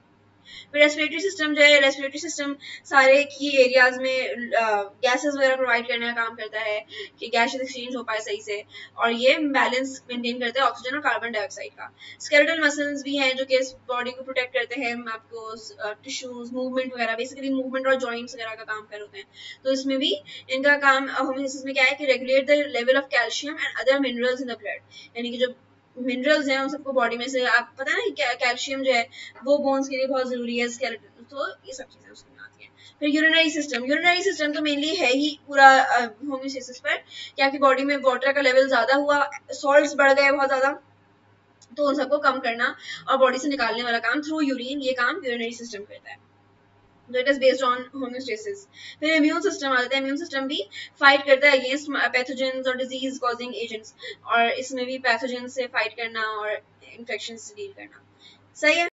S3: फिर रेस्पिरेटरी सिस्टम जो है, रेस्पिरेटरी सिस्टम सारे की एरियाज में गैसेस वगैरह प्रोवाइड करने का काम करता है, कि गैसेस एक्सचेंज हो पाए सही से, और ये बैलेंस मेंटेन करता है ऑक्सीजन और कार्बन डाइऑक्साइड का। स्केलेटल मसल्स भी हैं जो कि बॉडी को प्रोटेक्ट करते हैं, आपको टिश्यूज, मूवमेंट वगैरह, बेसिकली मूवमेंट और जॉइंट्स वगैरह का काम कर होते हैं। तो इसमें भी इनका काम होमियोस्टेसिस में क्या है, कि regulate the level of calcium and other minerals in the blood, यानी कि जो मिनरल्स हैं उन सबको बॉडी में से, आप पता है ना कैल्शियम जो है वो बोन्स के लिए बहुत जरूरी है, स्केलेटन, तो ये सब चीजें उसमें आती हैं। फिर यूरिनरी सिस्टम। यूरिनरी सिस्टम तो मेनली है ही पूरा होमियोस्टेसिस पर, कि आपकी बॉडी में वाटर का लेवल ज्यादा हुआ, सॉल्ट्स बढ़ गए बहुत ज्यादा, तो उन सबको कम करना और बॉडी से निकालने वाला काम थ्रू यूरिन, ये काम यूरिनरी सिस्टम करता है। So it is based on homeostasis. फिर इम्यून सिस्टम आ जाता है। इम्यून सिस्टम भी फाइट करता है अगेंस्ट पैथोजेंस और डिजीज कॉजिंग एजेंट्स, और इसमें भी पैथोजेंस से फाइट करना और इन्फेक्शन से डील करना। सही है।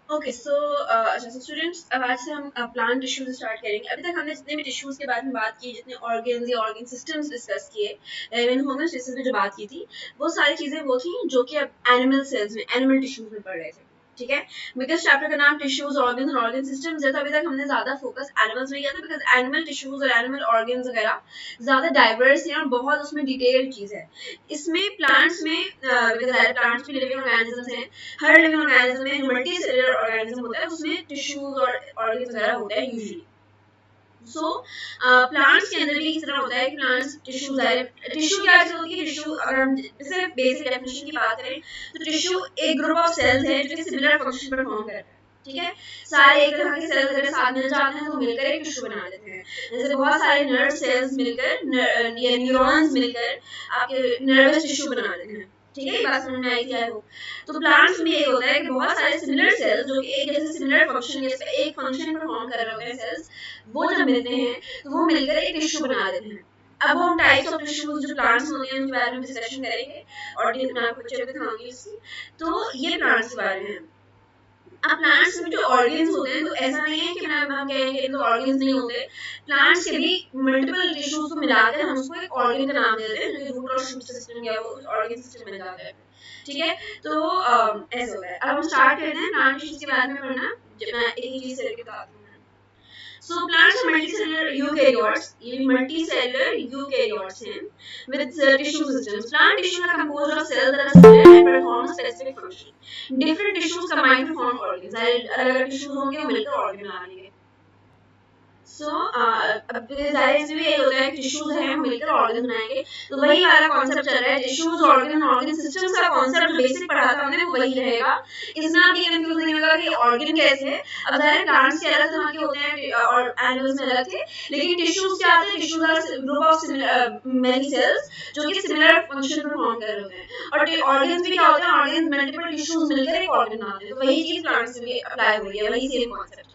S3: ओके, सो अच्छा स्टूडेंट्स, अब आज से हम प्लांट टिश्यूज स्टार्ट करेंगे। अभी तक हमने जितने भी टिश्यूज के बारे में बात की, जितने ऑर्गन्स या ऑर्गन सिस्टम्स डिस्कस किए, इवन होमियोस्टेसिस में जो बात की थी, वो सारी चीजें वो थी जो कि अब एनिमल सेल्स में, एनिमल टिश्यूज में पढ़ रहे थे, ठीक है। बिकॉज चैप्टर का नाम tissues, organs and organ systems है, तो अभी तक हमने ज्यादा फोकस एनिमल्स में किया था, बिकॉज एनिमल टिश्यूज और एनिमल ऑर्गन्स वगैरह ज्यादा डाइवर्स हैं और बहुत उसमें डिटेल्ड चीज है। इसमें प्लांट्स में, बिकॉज प्लांट्स भी लिविंग ऑर्गेनिजम्स हैं, हर लिविंग ऑर्गेनिज्म में जो मल्टी सेलुलर ऑर्गेनिज्म होता है उसमें टिश्यूज और ऑर्गन्स वगैरह होते हैं यूजुअली। सो प्लांट्स के अंदर भी इस तरह होता है कि प्लांट्स टिश्यू क्या चीज होती है। टिश्यू, अगर हम जैसे बेसिक डेफिनेशन की बात करें, तो टिश्यू एक ग्रुप ऑफ सेल्स है जो कि सिमिलर फंक्शन परफॉर्म करते हैं, ठीक है। सारे एक तरह के सेल्स अगर साथ मिल जाते हैं तो मिलकर एक टिश्यू बना देते हैं। जैसे बहुत सारे नर्व सेल्स मिलकर या न्यूरॉन्स मिलकर आपके नर्वस टिश्यू बना देते हैं, ठीक है। ये बात समझ में आई थी आपको। तो प्लांट्स में ये होता है कि बहुत सारे सिमिलर सेल्स जो कि एक जैसे सिमिलर फंक्शन या एक फंक्शन परफॉर्म कर रहे होते हैं सेल्स, वो जब मिलते हैं तो वो मिलकर एक टिश्यू बना देते हैं। अब हम टाइप्स ऑफ टिश्यूज जो प्लांट्स होते हैं उनके बारे में डिस्कशन करेंगे और मैं आपको अच्छे से दिखाऊंगी इसकी। तो ये प्लांट्स के बारे में। अब प्लांट्स में जो ऑर्गन्स होते हैं तो ऐसा नहीं है कि हम कहेंगे कि तो ऑर्गन्स नहीं होते, प्लांट्स के भी मल्टीपल टिश्यूज को मिलाकर हम उसको एक ऑर्गन का नाम देते हैं, जो रूट और शूट सिस्टम या वो ऑर्गन सिस्टम बन जाता है। ठीक है, तो ऐसा होता है। अब हम स्टार्ट करते हैं प्लांट टिश्यूज के बारे में पढ़ना, जब मैं एक ही चीज करके बताती हूँ। So plants are multicellular eukaryotes. ये multicellular eukaryotes हैं with tissue systems. Plant tissues are composed of cells that are similar and perform a specific function. Different tissues combine to form organs. अलग-अलग tissues होंगे वो मिलकर organ बनाएंगे। So अब जाहिर से भी यही होता है कि टिश्यूज हैं मिलकर ऑर्गन बनाएंगे, तो वही वाला कॉन्सेप्ट चल रहा है। टिश्यूज ऑर्गन ऑर्गन सिस्टम्स का कॉन्सेप्ट जो बेसिक पढ़ा था हमने वो वही रहेगा, इसमें आप ये कंफ्यूज नहीं होगा कि ऑर्गन कैसे है। अब जाहिर प्लांट्स के अलग तरह के होते हैं और एनिमल्स में अलग थे, लेकिन टिश्यूज क्या होते हैं? Tissues are group of many cells जो कि सिमिलर फंक्शन परफॉर्म कर रहे होते हैं, और ऑर्गन्स भी क्या होते हैं? ऑर्गन्स मल्टीपल टिश्यूज मिलकर एक ऑर्गन बनाते हैं, तो वही चीज प्लांट्स में भी अप्लाई हो रही है, वही same concept.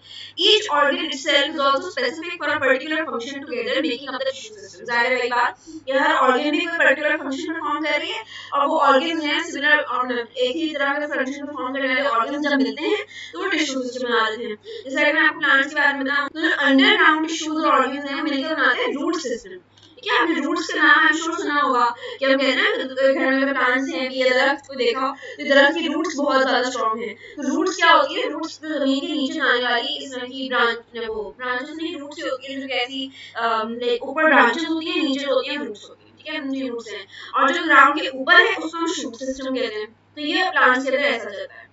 S3: Each organ itself is also specific for a particular function together, making up the tissue system. जाहिर है बात, ये हर organ भी कोई particular function perform कर रही है, और वो organs हैं similar और एक ही तरह का function perform करने वाले organs जब मिलते हैं तो वो tissue system बना देते हैं। जैसे अगर मैं आपको plants के बारे में बताऊं तो जो underground tissues और organs हैं मिलकर बनाते हैं root system। क्या आपने रूट्स का नाम है सुना होगा कि हम कहते हैं घर में प्लांट्स हैं, ये दरख्त को देखा तो दरख्त की रूट्स बहुत ज्यादा स्ट्रांग है। तो रूट्स क्या होती है? रूट्स जो जमीन के नीचे जाने वाली इस तरह की ब्रांचेस नहीं, रूट्स होती है जो कैसी ऊपर ब्रांचेस होती है, नीचे होती है रूट्स होती है। ठीक है, नीचे रूट्स हैं और जो ग्राउंड के ऊपर है उसको हम शूट सिस्टम कहते हैं। तो ये प्लांट्स के अंदर ऐसा चलता है।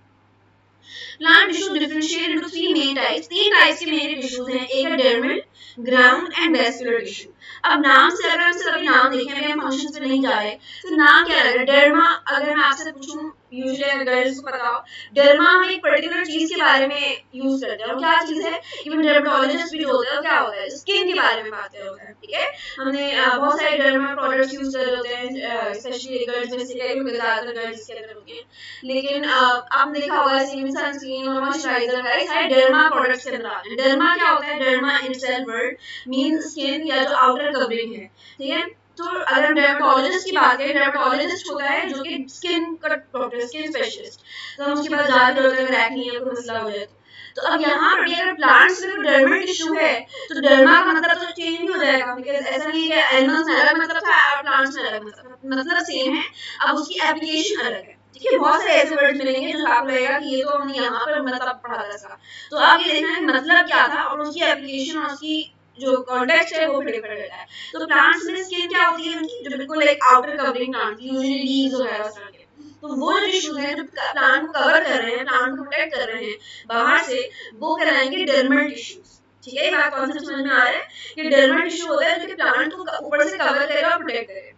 S3: Plant tissue differentiate into three main types. तीन टाइप्स के मेन टिश्यूज हैं, एक है dermal, ground and vascular tissue. अब नाम से अगर हम सिर्फ नाम देखें, अभी हम फंक्शंस पे नहीं जा रहे, तो नाम क्या लग रहा है? डर्मा, अगर मैं आपसे पूछूं यूजुअली अगर गर्ल्स को पता हो, डर्मा हम एक पर्टिकुलर चीज के बारे में यूज करते हैं, और क्या चीज है? इवन डर्मेटोलॉजिस्ट भी जो होता है क्या होता है? स्किन के बारे में बात कर रहे होते हैं। ठीक है, हमने बहुत सारे डर्मा प्रोडक्ट्स यूज कर रहे होते हैं, स्पेशली गर्ल्स में से ज्यादातर गर्ल्स के अंदर होती हैं, लेकिन आपने देखा होगा सनस्क्रीन और मॉइस्चराइजर वगैरह सारे डर्मा प्रोडक्ट्स के अंदर आते हैं। डर्मा क्या होता है? Derma in itself word means skin या जो आउटर कवरिंग है। ठीक है, तो अगर डर्मेटोलॉजिस्ट की बात करें, डर्मेटोलॉजिस्ट होता है जो कि स्किन का डॉक्टर, स्किन स्पेशलिस्ट, तो हम उसके पास जा रहे होते हैं अगर एक्ने या कोई मसला हो जाए तो अब यहाँ पर अगर प्लांट्स में कोई डर्मल टिश्यू है तो डर्मा का मतलब तो चेंज नहीं हो जाएगा, बिकॉज़ ऐसा नहीं है कि एनिमल्स में अलग मतलब था और प्लांट्स में अलग मतलब सेम है, अब उसकी एप्लीकेशन अलग है। ठीक है, बहुत सारे ऐसे वर्ड्स मिलेंगे जो आपको लगेगा कि ये तो हमने यहाँ पर मतलब पढ़ा था इसका, तो आप ये देखना है मतलब क्या था और उसकी एप्लीकेशन और उसकी जो कॉन्टेक्स्ट है वो डिफरेंट रहता है। तो प्लांट्स में स्किन क्या होती है उनकी, जो बिल्कुल एक आउटर कवरिंग प्लांट की, यूजुअली लीव्स वगैरह उस तरह के, तो वो जो टिश्यूज हैं जो प्लांट को कवर कर रहे हैं, प्लांट को प्रोटेक्ट कर रहे हैं बाहर से, वो कहलाएंगे डर्मल टिश्यूज। ठीक है, ये बात कॉन्सेप्ट समझ में आ रहा है कि डर्मल टिश्यू होता है जो कि प्लांट को ऊपर से कवर करेगा और प्रोटेक्ट करेगा।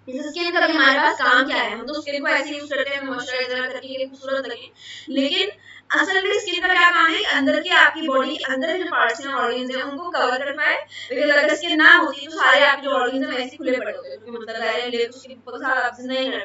S3: जैसे स्किन का भी हमारे पास काम क्या है, हम तो स्किन को ऐसे यूज करते हैं मॉइस्चराइजर करके कि खूबसूरत लगे, लेकिन असल में स्किन का क्या काम है? अंदर के आपकी बॉडी अंदर जो पार्ट्स हैं, ऑर्गन्स हैं, उनको कवर कर पाए, बिकॉज़ अगर स्किन ना होती तो सारे आपके जो ऑर्गन्स हैं वैसे खुले पड़े होते, तो मतलब डायरेक्टली उसकी बहुत सारा आप जिंदा ही ना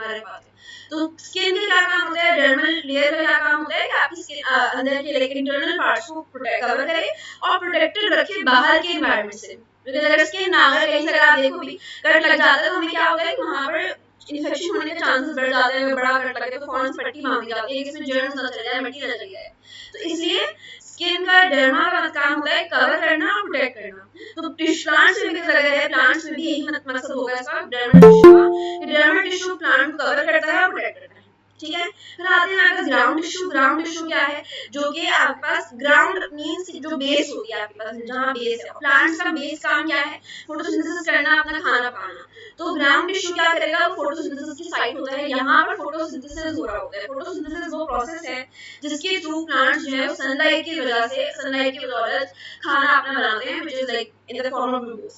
S3: रह पाते। तो स्किन का क्या काम होता है? डर्मल लेयर का क्या काम होता है कि आपकी स्किन अंदर के लाइक इंटरनल पार्ट्स को कवर करे और प्रोटेक्टेड रखे बाहर के एनवायरनमेंट से, बिकॉज़ अगर स्किन ना अगर कहीं से आप देखो भी कट लग जाता है तो हमें क्या होता है कि वहां पर इन्फेक्शन होने के चांसेस बढ़ जाते हैं, बड़ा कट लगे तो फौरन से पट्टी मांगी जाती है कि इसमें जर्म्स ना चले जाए, मिट्टी ना चली जाए। तो इसलिए स्किन का डर्मा का काम होता है कवर करना और प्रोटेक्ट करना। तो प्लांट्स में भी लगा है, प्लांट्स में भी यही मकसद होगा इसका डर्मल टिश्यू का, कि डर्मल टिश्यू प्लांट को कवर करता है और प्रोटेक्ट करता है। ठीक है, फिर आते हैं आपके ग्राउंड टिश्यू। ग्राउंड टिश्यू क्या है? जो कि आपके पास ग्राउंड मींस जो बेस होती है आपके पास, जहां बेस है। प्लांट्स का बेस काम क्या है? फोटोसिंथेसिस करना, अपना खाना पाना। तो ग्राउंड टिश्यू क्या करेगा? वो फोटोसिंथेसिस की साइट होता है, यहाँ पर फोटोसिंथेसिस हो रहा होता है। फोटोसिंथेसिस वो प्रोसेस है जिसके थ्रू प्लांट्स जो है सनलाइट की वजह से, सनलाइट की बदौलत खाना अपना बनाते हैं, which is like in the form of glucose.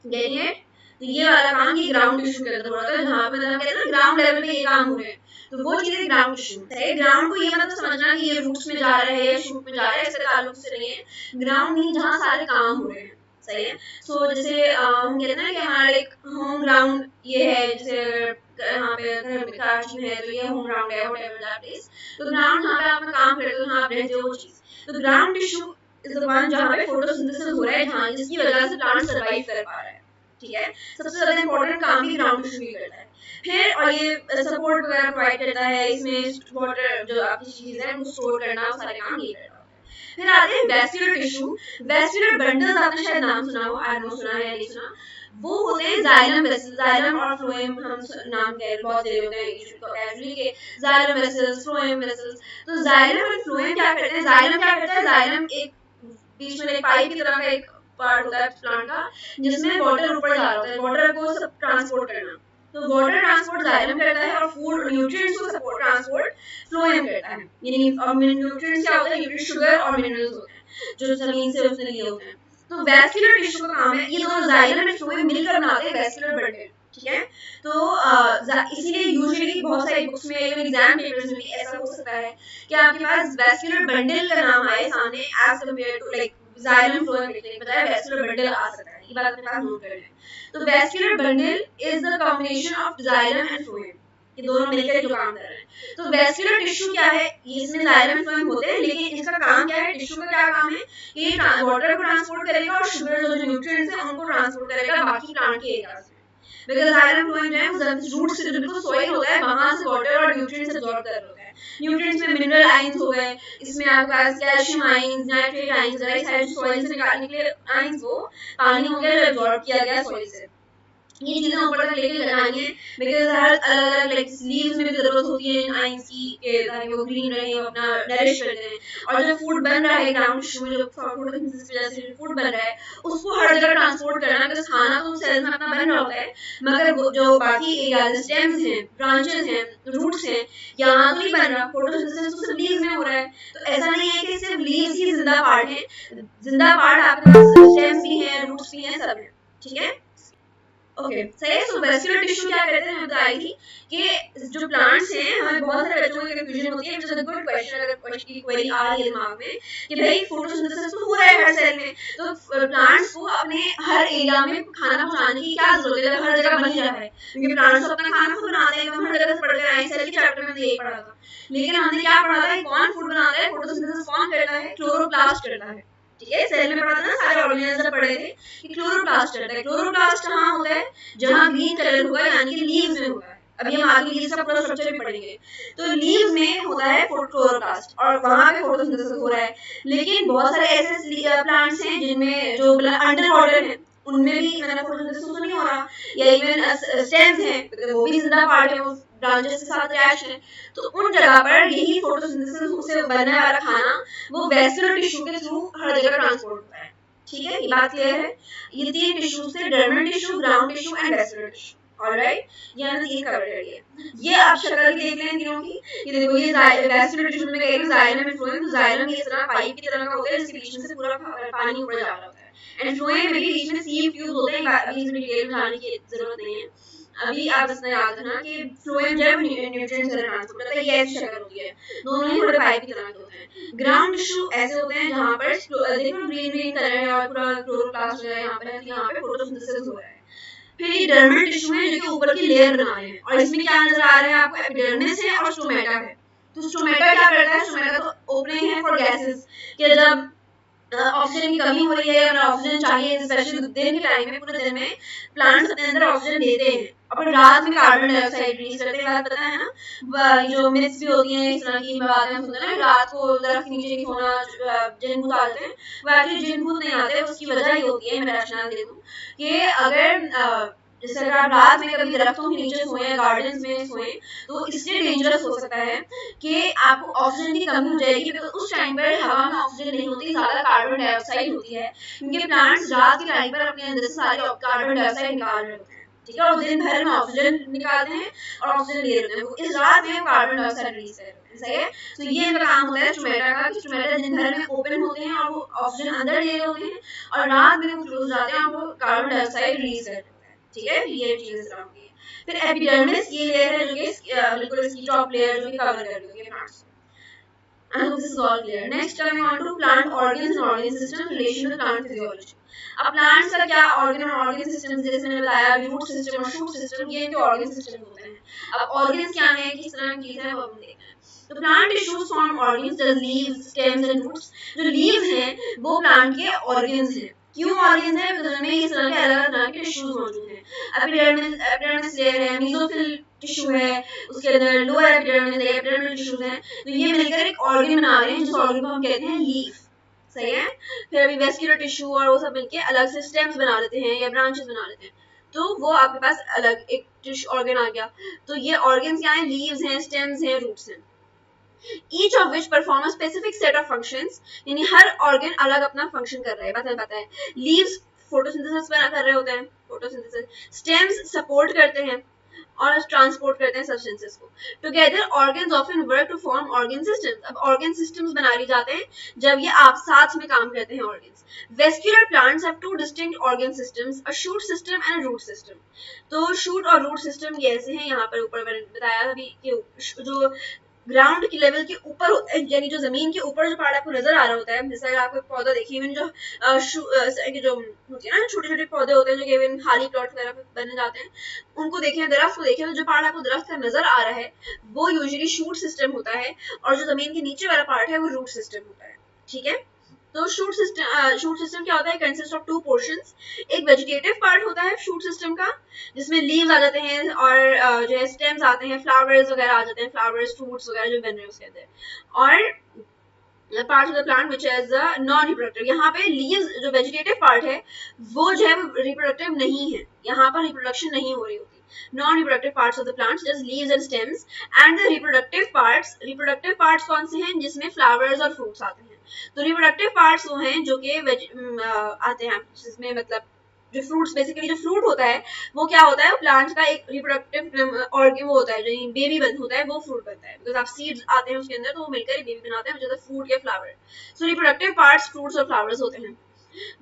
S3: Getting it? तो ये वाला काम ये ग्राउंड टिश्यू के अंदर होता है, जहाँ पे मतलब कहते हैं ना ग्राउंड लेवल पे ये काम हो रहे हैं, तो वो चीजें ग्राउंड टिश्यू है। ग्राउंड को ये मतलब समझना कि ये रूट्स में जा रहा है या शूट में जा रहा है, इससे ताल्लुक से नहीं है। ग्राउंड नहीं जहाँ सारे काम हो रहे हैं, सही है। सो जैसे हम कहते हैं ना कि हमारा एक होम ग्राउंड ये है, जैसे यहाँ पे घर में कराची में है तो ये होम ग्राउंड है, व्हाटएवर दैट इज। तो ग्राउंड जहाँ पे आप काम करते हो, जहाँ आप रहते हो वो चीज, तो ground tissue is the one जहाँ पे फोटोसिंथेसिस हो रहा है, जहाँ जिसकी वजह से प्लांट सर्वाइव कर पा रहा है। ठीक है, सबसे ज्यादा इंपॉर्टेंट काम भी ग्राउंड टिश्यू ही करता है। फिर और ये सपोर्ट वगैरह प्रोवाइड करता है, इसमें वाटर जो आपकी चीज है वो स्टोर करना, वो सारे काम ये करता है। फिर आते हैं वैस्कुलर टिश्यू। वैस्कुलर बंडल्स आपने शायद नाम सुना हो, आई नो सुना है या नहीं सुना, वो होते हैं जाइलम वेसल्स। जाइलम और फ्लोएम हम नाम कह बहुत दे होते हैं कैजुअली के, जाइलम वेसल्स, फ्लोएम वेसल्स। तो जाइलम और फ्लोएम क्या करते हैं, जाइलम क्या करता है, जाइलम एक बीच में एक पाइप की तरह का एक पार्ट होता है प्लांट का, जिसमें वाटर ऊपर जा रहा होता है, वाटर को सब ट्रांसपोर्ट करना। तो वाटर ट्रांसपोर्ट जाइलम करता है और फूड न्यूट्रिएंट्स को सपोर्ट ट्रांसपोर्ट फ्लोएम करता है। यानी न्यूट्रिएंट्स क्या होता है, न्यूट्रिएंट्स शुगर और मिनरल्स होते हैं जो जमीन से उसने लिए होते हैं। तो वैस्कुलर टिश्यू का काम है, ये दोनों जाइलम और फ्लोएम मिलकर बनाते हैं वैस्कुलर बंडल, ठीक है। तो इसीलिए यूजुअली बहुत सारी बुक्स में इवन एग्जाम पेपर्स में भी ऐसा हो सकता है कि आपके पास वैस्कुलर बंडल का नाम आए सामने as compare to like xylem phloem लिखने के बजाय वैस्कुलर बंडल आ सकता है, ये बात अपने पास नोट कर लें। तो vascular bundle is the combination of xylem and phloem, ये दोनों मिलकर जो काम कर रहे हैं। तो वैस्कुलर टिश्यू क्या है, इसमें जाइलम फ्लोएम होते हैं, लेकिन इसका काम क्या है, टिश्यू का क्या काम है, ये वाटर को ट्रांसपोर्ट करेगा और शुगर जो न्यूट्रिएंट्स हैं उनको ट्रांसपोर्ट करेगा बाकी प्लांट के एरियाज में। बिकॉज़ जाइलम फ्लोएम जो है वो रूट से जो बिल्कुल सॉइल होता है वहां से वाटर और न्यूट्रिएंट्स अब्सॉर्ब कर रहा होता है। न्यूट्रिएंट्स में मिनरल आयंस हो गए, इसमें आपके पास calcium ions, nitrate ions, right side soil से निकालने के लिए आयंस, वो पानी हो गया जो अब्सॉर्ब किया गया सॉइल से, ये चीजें ऊपर तक लेके लगानी है। बिकॉज हर अलग अलग लाइक लीव्स में भी जरूरत होती है इन आयंस की कि ताकि वो ग्रीन रहे, अपना नरिश करते हैं। और जो फूड बन रहा है ग्राउंड टिश्यू में, जो फोटोसिंथेसिस की वजह से फूड बन रहा है, उसको हर जगह ट्रांसपोर्ट करना, बिकॉज खाना तो सेल्स में अपना बन रहा होता है, मगर जो बाकी एरियाज स्टेम्स हैं, ब्रांचेस हैं, रूट्स हैं, यहाँ तो नहीं बन रहा, फोटोसिंथेसिस तो सिर्फ लीव्स में हो रहा है। तो ऐसा नहीं है कि सिर्फ लीव्स ही जिंदा पार्ट है, जिंदा पार्ट आपके पास स्टेम्स भी हैं, रूट्स भी हैं, सब है, ठीक है। ओके सही है। सो वैस्कुलर टिश्यू क्या करते हैं, मैं बताई थी कि जो प्लांट्स हैं, हमें बहुत सारे बच्चों को कंफ्यूजन होती है, which is a good question, अगर क्वेश्चन की क्वेरी आ रही है दिमाग में कि भाई फोटोसिंथेसिस तो हो रहा है हर सेल में, तो प्लांट्स को अपने हर एरिया में खाना पहुंचाने की क्या जरूरत है, हर जगह बन रहा है, क्योंकि प्लांट्स अपना खाना खुद बनाते हैं, हम हर जगह से पढ़ कर आए, सेल के चैप्टर में यही पढ़ा था। लेकिन हमने क्या पढ़ा था, कौन फूड बनाता है, फोटोसिंथेसिस कौन करता है, क्लोरोप्लास्ट करता है, ठीक है। सेल में पढ़ा था ना, सारे ऑर्गेनिज्म पढ़े थे कि क्लोरोप्लास्ट करता है। क्लोरोप्लास्ट कहाँ होता है, जहाँ ग्रीन कलर होगा, यानी कि लीव्स में होगा। अभी हम आगे लीव्स का पूरा स्ट्रक्चर भी पढ़ेंगे। तो लीव्स में होता है क्लोरोप्लास्ट और वहां पे फोटोसिंथेसिस हो रहा है। लेकिन बहुत सारे ऐसे प्लांट्स हैं जिनमें जो अंडर वाटर है, उनमें भी फोटोसिंथेसिस तो नहीं हो रहा, या इवन स्टेम्स हैं वो भी जिंदा पार्ट है, वो ब्रांचेस के साथ अटैच है। तो उन जगह पर यही फोटोसिंथेसिस से बनने वाला खाना वो वैस्कुलर टिश्यू के थ्रू हर जगह ट्रांसपोर्ट होता है, ठीक है। ये बात क्लियर है। ये तीन टिश्यू से dermal tissue, ground tissue and vascular tissue, alright, ये हमने तीन कवर कर लिए। ये आप शक्ल भी देख लें तीनों की, ये देखो ये वैस्कुलर टिश्यू में कह रही जाइलम एंड फ्लोएम। तो जाइलम इस तरह पाइप की तरह का होता है जिसके बीच में से पूरा पानी ऊपर जा रहा होता है, एंड फ्लोएम में भी बीच में सीव ट्यूब होते हैं, अभी इसमें डिटेल में जाने की जरूरत नहीं है। अभी आप बस याद रखना कि फ्लोएम जब न्यूट्रिएंट्स से ट्रांसपोर्ट करता है, ये ऐसी शक्ल होती है, दोनों ही थोड़े पाइप की तरह के होते हैं। ग्राउंड टिश्यू ऐसे होते हैं जहां पर देखो ग्रीन ग्रीन कलर है और पूरा क्लोरोप्लास्ट है यहाँ पर, यहाँ पे फोटोसिंथेसिस हो रहा है। फिर ये डर्मल टिश्यू है जो कि ऊपर की लेयर बना रहे हैं, और इसमें क्या नजर आ रहा है आपको, एपिडर्मिस है और स्टोमेटा है। तो स्टोमेटा क्या करता है, स्टोमेटा तो ओपनिंग है फॉर गैसेस, कि जब ऑक्सीजन की कमी हो रही है और ऑक्सीजन चाहिए, स्पेशली दिन के टाइम में, पूरे दिन में प्लांट्स अपने अंदर ऑक्सीजन लेते हैं और फिर रात में कार्बन डाइऑक्साइड रिलीज करते हैं। बात पता है ना, जो मिथ्स भी होती हैं इस तरह की बातें हम सुनते हैं ना, रात को दरख्त के नीचे नहीं सोना, जिन भूत आते हैं, वो एक्चुअली जिन भूत नहीं आते, उसकी वजह ये होती है, मैं रचना दे दूं कि अगर जैसे अगर आप रात में कभी दरख्तों के नीचे सोए, गार्डन्स में सोए, तो इसलिए डेंजरस हो सकता है कि आपको ऑक्सीजन की कमी हो जाएगी, बिकॉज उस टाइम पर हवा में ऑक्सीजन नहीं होती, ज्यादा कार्बन डाइऑक्साइड होती है, क्योंकि प्लांट्स रात के टाइम पर अपने अंदर से सारी कार्बन डाइऑक्साइड निकाल रहे होते हैं, ठीक है, और दिन भर में ऑक्सीजन निकालते हैं और ऑक्सीजन ले रहे होते हैं, इस रात में कार्बन डाइऑक्साइड रिलीज कर रहे होते हैं, सही है। तो ये इनका काम होता है स्टोमेटा का, कि स्टोमेटा दिन भर में ओपन होते हैं और वो ऑक्सीजन अंदर ले रहे होते हैं, और रात में वो क्लोज जाते हैं और वो कार्बन डाइऑक्साइड रिलीज करते हैं, ठीक है। ये चीजें सराउंड की है। फिर एपिडर्मिस ये लेयर है जो कि बिल्कुल इसकी टॉप लेयर जो कि कवर कर रही है प्लांट्स को। I hope this is all clear. Next coming on to plant organs and organ systems relation to plant physiology. अब प्लांट्स का क्या ऑर्गन और ऑर्गन सिस्टम, जैसे मैंने बताया रूट सिस्टम और शूट सिस्टम, ये इनके ऑर्गन सिस्टम होते हैं। अब ऑर्गन्स क्या है, किस तरह की चीज है, वो हम देखते हैं। तो plant tissues form organs, the leaves, stems and roots. जो लीव्स हैं वो प्लांट के ऑर्गन्स हैं, क्यों ऑर्गन्स है? बिकॉज उनमें इस तरह के अलग अलग तरह के टिश्यूज मौजूद हैं। एपिडर्मिस लेयर है, मेसोफिल टिश्यू है, उसके अंदर लोअर एपिडर्मिस है, एपिडर्मल टिश्यूज हैं, तो ये मिलकर एक ऑर्गन बना रहे हैं जिस ऑर्गन को हम कहते हैं लीफ। सही है। फिर अभी वेस्कुलर टिश्यू और वो सब मिलके अलग से स्टेम्स बना लेते हैं या ब्रांचेस बना लेते हैं, तो वो आपके पास अलग एक टिश्यू ऑर्गन आ गया। तो ये ऑर्गन्स क्या हैं? लीव्स हैं, स्टेम्स हैं, रूट्स हैं, each of which perform a specific set of functions, यानी हर ऑर्गन अलग अपना फंक्शन कर रहा है। बात पता है, लीव्स फोटोसिंथेसिस कर रहे होते हैं, फोटोसिंथेसिस, स्टेम्स सपोर्ट करते हैं और ट्रांसपोर्ट करते हैं सब्सटेंसेस को। Together organs often work to form organ systems. अब ऑर्गन सिस्टम्स बना लिए जाते हैं जब ये आप साथ में काम करते हैं organs. Vascular plants have two distinct organ systems, a shoot system and a root system. तो शूट और रूट सिस्टम ये ऐसे हैं, यहाँ पर ऊपर मैंने बताया अभी कि जो ग्राउंड की लेवल के ऊपर होता है, यानी जो जमीन के ऊपर जो पार्ट आपको नजर आ रहा होता है, जैसे अगर आपको एक पौधा देखिए, इवन जो जो होती है ना छोटे छोटे पौधे होते हैं जो इवन खाली प्लॉट वगैरह पे बने जाते हैं, उनको देखें, दरख्त को देखें, तो जो पार्ट आपको दरख्त का नजर आ रहा है वो यूजुअली शूट सिस्टम होता है, और जो जमीन के नीचे वाला पार्ट है वो रूट सिस्टम होता है। ठीक है। तो शूट सिस्टम क्या होता है? Consist of two portions. एक वेजिटेटिव पार्ट होता है शूट सिस्टम का, जिसमें लीव्स आ जाते हैं और जो है स्टेम्स आते हैं, फ्लावर्स वगैरह आ जाते हैं, फ्लावर्स फ्रूट्स वगैरह जो बन रहे हैं उसके अंदर, और part of the plant which is non reproductive. यहाँ पे लीव्स जो वेजिटेटिव पार्ट है वो जो है रिप्रोडक्टिव नहीं है, यहाँ पर रिप्रोडक्शन नहीं हो रही होती। Non reproductive parts of the plants just leaves and stems, and the reproductive parts कौन से हैं? जिसमें फ्लावर्स और फ्रूट्स आते हैं। तो रिप्रोडक्टिव पार्ट्स वो हैं जो कि आते हैं, जिसमें मतलब जो फ्रूट्स, बेसिकली जो फ्रूट होता है वो क्या होता है? प्लांट का एक रिप्रोडक्टिव ऑर्गन वो होता है, जो बेबी बन होता है वो फ्रूट बनता है, बिकॉज आप सीड्स आते हैं उसके अंदर, तो वो मिलकर बेबी बनाते हैं, जैसे फ्रूट या फ्लावर। सो रिप्रोडक्टिव पार्ट्स फ्रूट्स और फ्लावर्स होते हैं,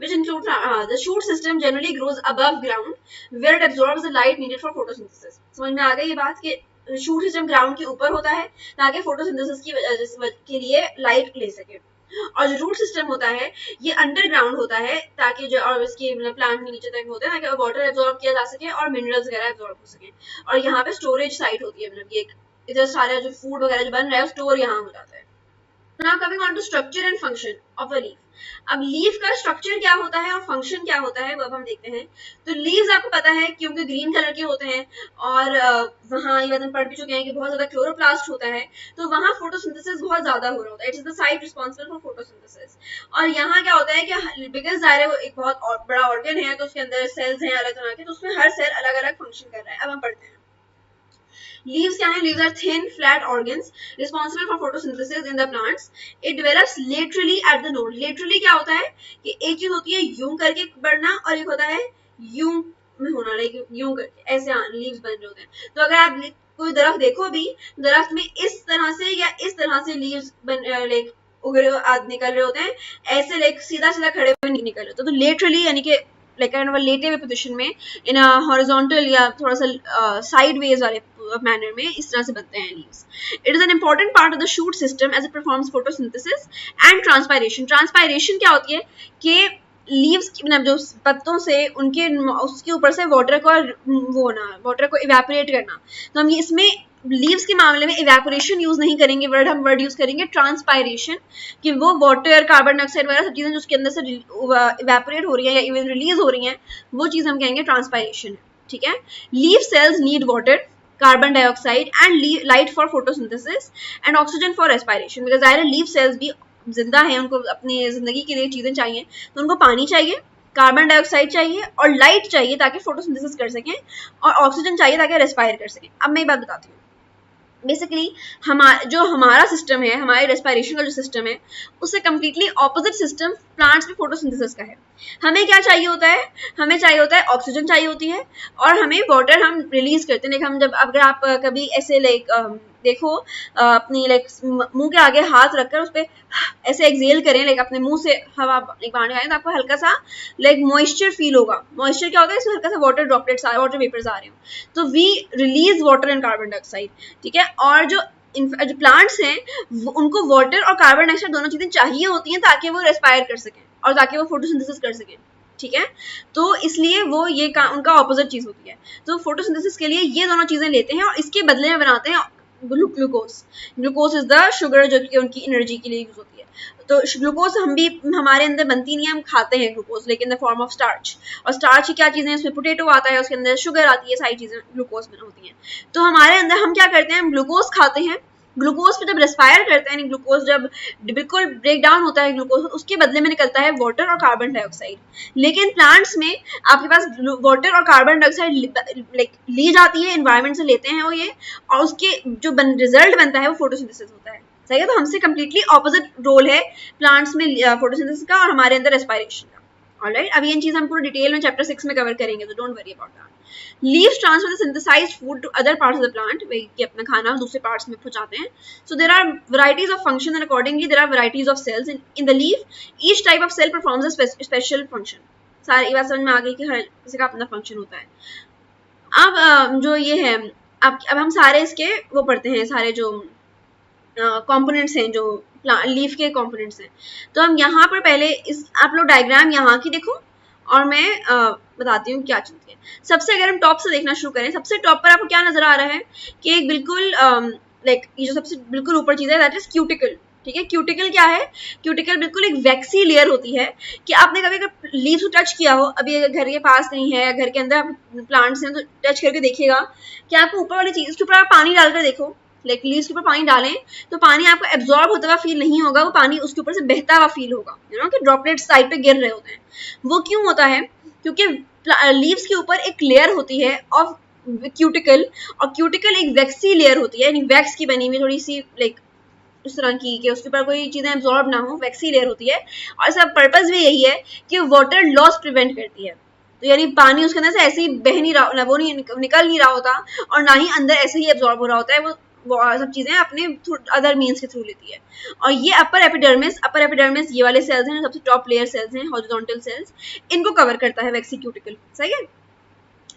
S3: which include the shoot system generally grows above ground where it absorbs the light needed for photosynthesis। समझ में आ गई ये बात कि शूट सिस्टम ग्राउंड के ऊपर होता है ताकि फोटोसिंथेसिस के लिए लाइट ले सके, और जो रूट सिस्टम होता है ये अंडरग्राउंड होता है ताकि जो और इसके मतलब प्लांट के नीचे तक होता है ताकि वाटर एब्जॉर्ब किया जा सके और मिनरल्स वगैरह एब्जॉर्ब हो सके, और यहाँ पे स्टोरेज साइट होती है, मतलब ये इधर सारा जो फूड वगैरह जो बन रहा है स्टोर यहाँ हो जाता है। Now coming on to structure and function of a leaf। अब लीफ का स्ट्रक्चर क्या होता है और फंक्शन क्या होता है वो अब हम देखते हैं। तो लीव्स आपको पता है क्योंकि ग्रीन कलर के होते हैं, और वहाँ ये हम पढ़ भी चुके हैं कि बहुत ज्यादा क्लोरोप्लास्ट होता है, तो वहाँ फोटोसिंथेसिस बहुत ज्यादा हो रहा होता है। It is the site responsible for photosynthesis. और यहाँ क्या होता है कि बिकॉज जाहिर है एक बहुत बड़ा ऑर्गन है, तो उसके अंदर सेल्स हैं अलग तरह के, तो उसमें हर सेल अलग अलग फंक्शन कर रहा है। अब हम पढ़ते हैं लीव्स क्या है? Leaves are thin flat organs responsible for photosynthesis in the plants. It develops laterally at the node. Laterally क्या होता है कि एक चीज होती है यूं करके बढ़ना, और एक होता है यूं में होना, लाइक यूं करके ऐसे लीव्स बन रहे होते हैं। तो अगर आप कोई दरख्त देखो भी, दरख्त में इस तरह से या इस तरह से लीव्स लाइक निकल रहे होते हैं, ऐसे लाइक सीधा सीधा खड़े हुए नहीं निकल रहे होते। तो लेटरली यानी कि लाइक काइंड ऑफ लेटे हुए पोजीशन में, इन अ हॉरिजॉन्टल या थोड़ा सा साइडवेज वाले मैनर में इस तरह से बनते हैं leaves. It is an important part of the shoot system as it performs photosynthesis and transpiration. Transpiration क्या होती है कि लीव्स मतलब जो पत्तों से उनके उसके ऊपर से वाटर को इवेपोरेट करना। तो हम ये इसमें लीव्स के मामले में इवेपोरेशन यूज नहीं करेंगे, हम वर्ड यूज करेंगे ट्रांसपायरेशन, कि वो वाटर कार्बन डाइऑक्साइड वगैरह सब चीजें जो उसके अंदर से इवेपोरेट हो रही है या इवन रिलीज हो रही हैं, वो चीज हम कहेंगे ट्रांसपायरेशन। ठीक है। Leaf cells need water, carbon dioxide and light for photosynthesis and oxygen for respiration. Because जाहिर है लीव सेल्स भी जिंदा है, उनको अपनी जिंदगी के लिए चीजें चाहिए, तो उनको पानी चाहिए, कार्बन डाइऑक्साइड चाहिए और लाइट चाहिए ताकि फोटोसिंथेसिस कर सकें, और ऑक्सीजन चाहिए ताकि रेस्पायर कर सकें। अब मैं एक बात बताती हूँ, बेसिकली हमारा सिस्टम है, हमारे रेस्पिरेशन का जो सिस्टम है, उससे कम्प्लीटली ऑपोजिट सिस्टम प्लांट्स में फोटोसिंथेसिस का है। हमें क्या चाहिए होता है? हमें चाहिए होता है ऑक्सीजन चाहिए होती है, और हमें वाटर हम रिलीज करते हैं। हम जब अगर आप कभी ऐसे लाइक देखो अपनी लाइक मुंह के आगे हाथ रखकर उस पर ऐसे एक्सेल करें, लाइक अपने मुंह से हवा बाहर निकालें, तो आपको हल्का सा लाइक मॉइस्चर फील होगा। मॉइस्चर क्या होता है? इसमें हल्का सा वाटर ड्रॉपलेट्स वाटर वेपर्स आ रहे हो, तो we release water and carbon dioxide. ठीक है। और जो प्लांट्स हैं उनको वाटर और कार्बन डाइऑक्साइड दोनों चीजें चाहिए होती हैं ताकि वो रेस्पायर कर सकें और ताकि वो फोटोसिंथेसिस कर सकें। ठीक है। तो इसलिए वो उनका ऑपोजिट चीज होती है। तो फोटोसिंथेसिस के लिए ये दोनों चीजें लेते हैं और इसके बदले में बनाते हैं ग्लूकोज इज द शुगर जो कि उनकी एनर्जी के लिए यूज होती है। तो ग्लूकोज हमारे अंदर बनती नहीं है, हम खाते हैं ग्लूकोज, लेकिन द फॉर्म ऑफ स्टार्च। और स्टार्च की क्या चीजें हैं, उसमें पोटेटो आता है, उसके अंदर शुगर आती है, सारी चीजें ग्लूकोज में होती हैं। तो हमारे अंदर हम क्या करते हैं, हम ग्लूकोज खाते हैं, ग्लूकोज पे जब रेस्पायर करते हैं, ग्लूकोज जब बिल्कुल ब्रेक डाउन होता है ग्लूकोज, उसके बदले में निकलता है वाटर और कार्बन डाइऑक्साइड। लेकिन प्लांट्स में आपके पास वाटर और कार्बन डाइऑक्साइड ली जाती है, एनवायरनमेंट से लेते हैं वो ये, और उसके जो रिजल्ट बनता है वो फोटोसिंथेसिस होता है। सही है, तो हमसे कम्प्लीटली ऑपोजिट रोल है प्लांट्स में फोटोसिंथेसिस का और हमारे अंदर रेस्पायरेशन का। ऑलराइट, अब ये चीज हम पूरा डिटेल में चैप्टर 6 में कवर करेंगे, तो don't worry about that. Leaves transfer the synthesized food to other parts of the plant, कि अपना खाना दूसरे parts में पहुंचाते हैं। So there are varieties of function and accordingly there are varieties of cells in the leaf. Each type of cell performs a special function. सारी बात समझ में आ गई कि हर किसी का अपना फंक्शन होता है। अब जो ये है, अब हम सारे इसके वो पढ़ते हैं, सारे जो कंपोनेंट्स हैं, जो लीफ के कंपोनेंट्स हैं। तो हम यहाँ पर पहले आप लोग डायग्राम यहाँ की देखो और मैं बताती हूँ क्या चलती है। सबसे अगर हम टॉप से देखना शुरू करें, सबसे टॉप पर आपको क्या नजर आ रहा है कि एक बिल्कुल ये जो सबसे बिल्कुल ऊपर चीज है दैट इज क्यूटिकल। ठीक है, क्यूटिकल क्या है, क्यूटिकल बिल्कुल एक वैक्सी लेयर होती है कि आपने कभी अगर लीव्स को टच किया हो, अभी घर के पास नहीं है, घर के अंदर प्लांट्स हैं, तो टच करके देखिएगा कि आपको ऊपर वाली चीज, उसके ऊपर आप पानी डालकर देखो, लीव्स के ऊपर पानी डालें तो पानी आपको एब्जॉर्ब होता हुआ फील नहीं होगा, वो पानी उसके ऊपर से बहता हुआ फील होगा, कि ड्रॉपलेट्स साइड पे गिर रहे होते हैं। वो क्यों होता है, क्योंकि लीव्स के ऊपर एक लेयर होती है ऑफ क्यूटिकल, और क्यूटिकल एक वैक्सी लेयर होती है, यानी वैक्स की बनी हुई थोड़ी सी उस तरह की कि उसके ऊपर कोई चीजें एब्जॉर्ब ना हो, वैक्सी लेयर होती है। और इसका पर्पस भी यही है कि वाटर लॉस प्रिवेंट करती है, तो यानी पानी उसके अंदर से ऐसे ही बह नहीं रहा, वो नहीं निकल नहीं रहा होता, और ना ही अंदर ऐसे ही एब्जॉर्ब हो रहा होता है, वो सब चीजें अपने अदर मीन्स के थ्रू लेती है। और ये अपर एपिडर्मिस ये वाले सेल्स हैं, सबसे टॉप लेयर सेल्स हैं, हॉरिजॉन्टल सेल्स, इनको कवर करता है वैक्सी क्यूटिकल। सही है,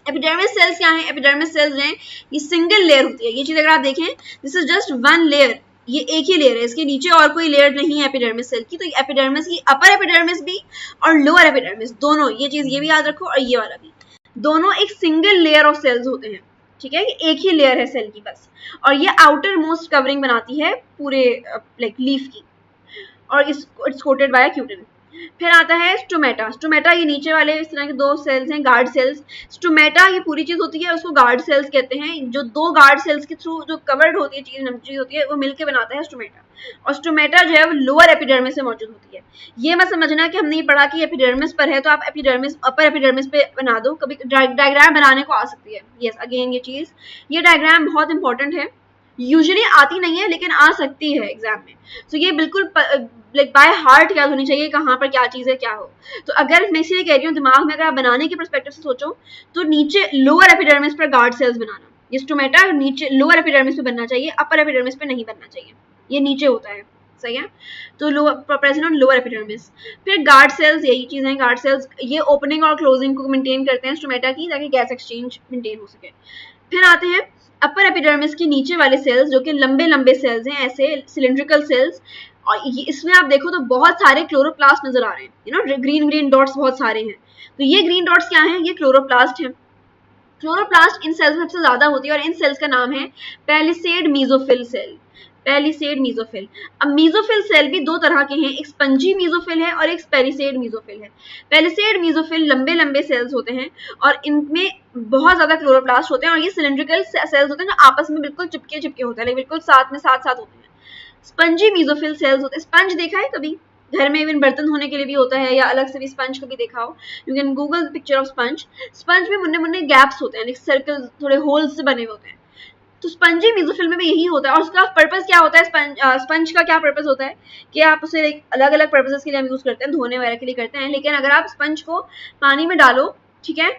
S3: एपिडर्मिस सेल्स क्या हैं, एपिडर्मिस सेल्स हैं ये सिंगल लेयर होती है। ये चीज अगर आप देखें, this is just one layer, ये एक ही लेयर है, इसके नीचे और कोई लेयर नहीं है एपिडर्मिस सेल की। तो एपिडर्मिस की अपर एपिडर्मिस भी और लोअर एपिडर्मिस दोनों, ये चीज ये भी याद रखो और ये वाला भी, दोनों एक सिंगल लेयर ऑफ सेल्स होते हैं। ठीक है, एक ही लेयर है सेल की बस, और ये आउटर मोस्ट कवरिंग बनाती है पूरे लीफ की, और इट्स कोटेड बाय क्यूटिन। फिर आता है स्टोमेटा। स्टोमेटा ये नीचे वाले इस तरह के दो सेल्स हैं, गार्ड सेल्स। स्टोमेटा ये पूरी चीज होती है, उसको गार्ड सेल्स कहते हैं, जो दो गार्ड सेल्स के थ्रू जो कवर्ड होती है चीज होती है, वो मिलके बनाता है स्टोमेटा। और स्टोमेटा जो है वो लोअर एपिडर्मिस में मौजूद होती है। ये मत समझना कि हमने ये पढ़ा कि एपिडर्मिस पर है तो आप एपिडर्मिस अपर एपिडर्मिस पे बना दो, कभी डायग्राम बनाने को आ सकती है। यस, अगेन ये चीज, ये डायग्राम बहुत इंपॉर्टेंट है, यूजुअली आती नहीं है लेकिन आ सकती है एग्जाम में। तो ये बिल्कुल बाय हार्ट याद होनी चाहिए कहाँ पर क्या चीज है, क्या हो। तो अगर मैं इसलिए कह रही हूँ, दिमाग में अगर आप बनाने के पर्सपेक्टिव से सोचो तो नीचे लोअर एपिडर्मिस पर गार्ड सेल्स बनाना, ये स्टोमेटा नीचे लोअर एपिडर्मिस पे बनना चाहिए, अपर एपिडर्मिस पे नहीं बनना चाहिए, ये नीचे होता है। सही है, तो प्रेजेंट ऑन लोअर एपिडर्मिस। फिर गार्ड सेल्स, यही चीज है, गार्ड सेल्स ये ओपनिंग और क्लोजिंग को मेंटेन करते हैं स्टोमेटा की, ताकि गैस एक्सचेंज मेंटेन हो सके। फिर आते हैं अपर एपिडर्मिस के नीचे वाले सेल्स, जो कि लंबे लंबे सेल्स हैं, ऐसे सिलिंड्रिकल सेल्स। और ये इसमें आप देखो तो बहुत सारे क्लोरोप्लास्ट नजर आ रहे हैं, ग्रीन ग्रीन डॉट्स बहुत सारे हैं। तो ये ग्रीन डॉट्स क्या हैं, ये क्लोरोप्लास्ट हैं। क्लोरोप्लास्ट इन सेल्स में सबसे ज्यादा होती है, और इन सेल्स का नाम है palisade mesophyll cell. Palisade mesophyll. अब मीजोफिल सेल भी दो तरह के हैं, एक स्पंजी मीजोफिल है और एक पैलिसेड मीजोफिल है। पैलिसेड मीजोफिल लंबे लंबे सेल्स होते हैं और इनमें बहुत ज्यादा क्लोरोप्लास्ट होते हैं, और ये सिलिंड्रिकल सेल्स होते हैं जो आपस में बिल्कुल चिपके चिपके होते हैं, बिल्कुल साथ होते हैं। स्पंजी मीजोफिल सेल्स होते हैं। स्पंज देखा है कभी, घर में इवन बर्तन धोने के लिए भी होता है, या अलग से भी स्पंज कभी देखा हो, you can Google picture of sponge. Sponge में मुन्ने मुन्ने गैप्स होते हैं, सर्कल थोड़े होल्स से बने होते हैं। तो स्पंजी मीजोफिल में भी यही होता है, और उसका पर्पस क्या होता है, स्पंज का क्या पर्पस होता है कि आप उसे अलग अलग पर्पसेस के लिए हम यूज करते हैं, धोने वगैरह के लिए करते हैं। लेकिन अगर आप स्पंज को पानी में डालो, ठीक है,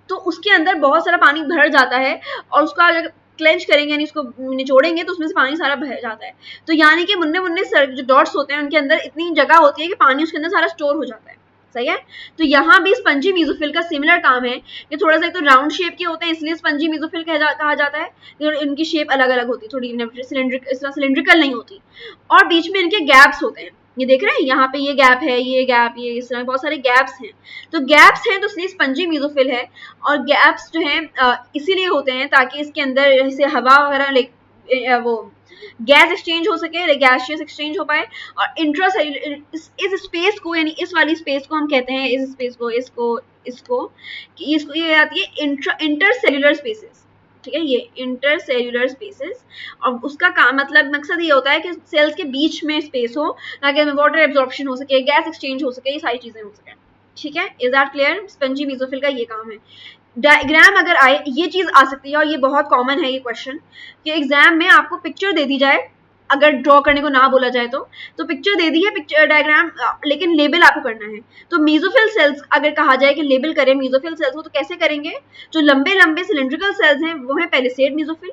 S3: तो उसके अंदर बहुत सारा पानी भर जाता है, और उसका क्लेंच करेंगे यानी उसको निचोड़ेंगे तो उसमें से पानी सारा बह जाता है। तो यानी कि मुन्ने मुन्ने जो डॉट्स होते हैं उनके अंदर इतनी जगह होती है कि पानी उसके अंदर सारा स्टोर हो जाता है। सही है, तो यहाँ भी स्पंजी मीजोफिल का सिमिलर काम है कि थोड़ा सा तो राउंड शेप के होते हैं, इसलिए स्पंजी मीजोफिल कहा जाता है। इनकी शेप अलग अलग होती है, थोड़ी सिलिंड्रिकल नहीं होती, और बीच में इनके गैप्स होते हैं। ये देख रहे हैं, यहाँ पे ये गैप है, ये गैप, ये इस तरह बहुत सारे गैप्स हैं। तो गैप्स हैं तो इसलिए स्पंजी मीजोफिल है, और गैप्स जो हैं इसीलिए होते हैं ताकि इसके अंदर जैसे हवा वगैरह वो गैस एक्सचेंज हो सके, गैसियस एक्सचेंज हो पाए, और इंट्रासेल्युलर इस स्पेस को, यानी इस वाली स्पेस को हम कहते हैं, इस स्पेस को, इसको ये आती है इंटरसेल्युलर स्पेसेस, ठीक है, ये इंटरसेल्युलर स्पेसेस। और उसका काम मतलब मकसद ये होता है कि सेल्स के बीच में स्पेस हो ताकि वाटर एब्जॉर्प्शन हो सके, गैस एक्सचेंज हो सके, ये सारी चीजें हो सके, ठीक है। Is that clear? Spongy mesophyll का ये काम है। डायग्राम अगर आए, ये चीज आ सकती है, और ये बहुत कॉमन है ये क्वेश्चन, कि एग्जाम में आपको पिक्चर दे दी जाए, अगर ड्रॉ करने को ना बोला जाए तो पिक्चर दे दी है, पिक्चर डायग्राम, लेकिन लेबल आपको करना है। तो मेसोफिल सेल्स अगर कहा जाए कि लेबल करें मेसोफिल सेल्स को, तो कैसे करेंगे? जो लंबे लंबे सिलेंड्रिकल सेल्स हैं वो है पैलिसेड मेसोफिल,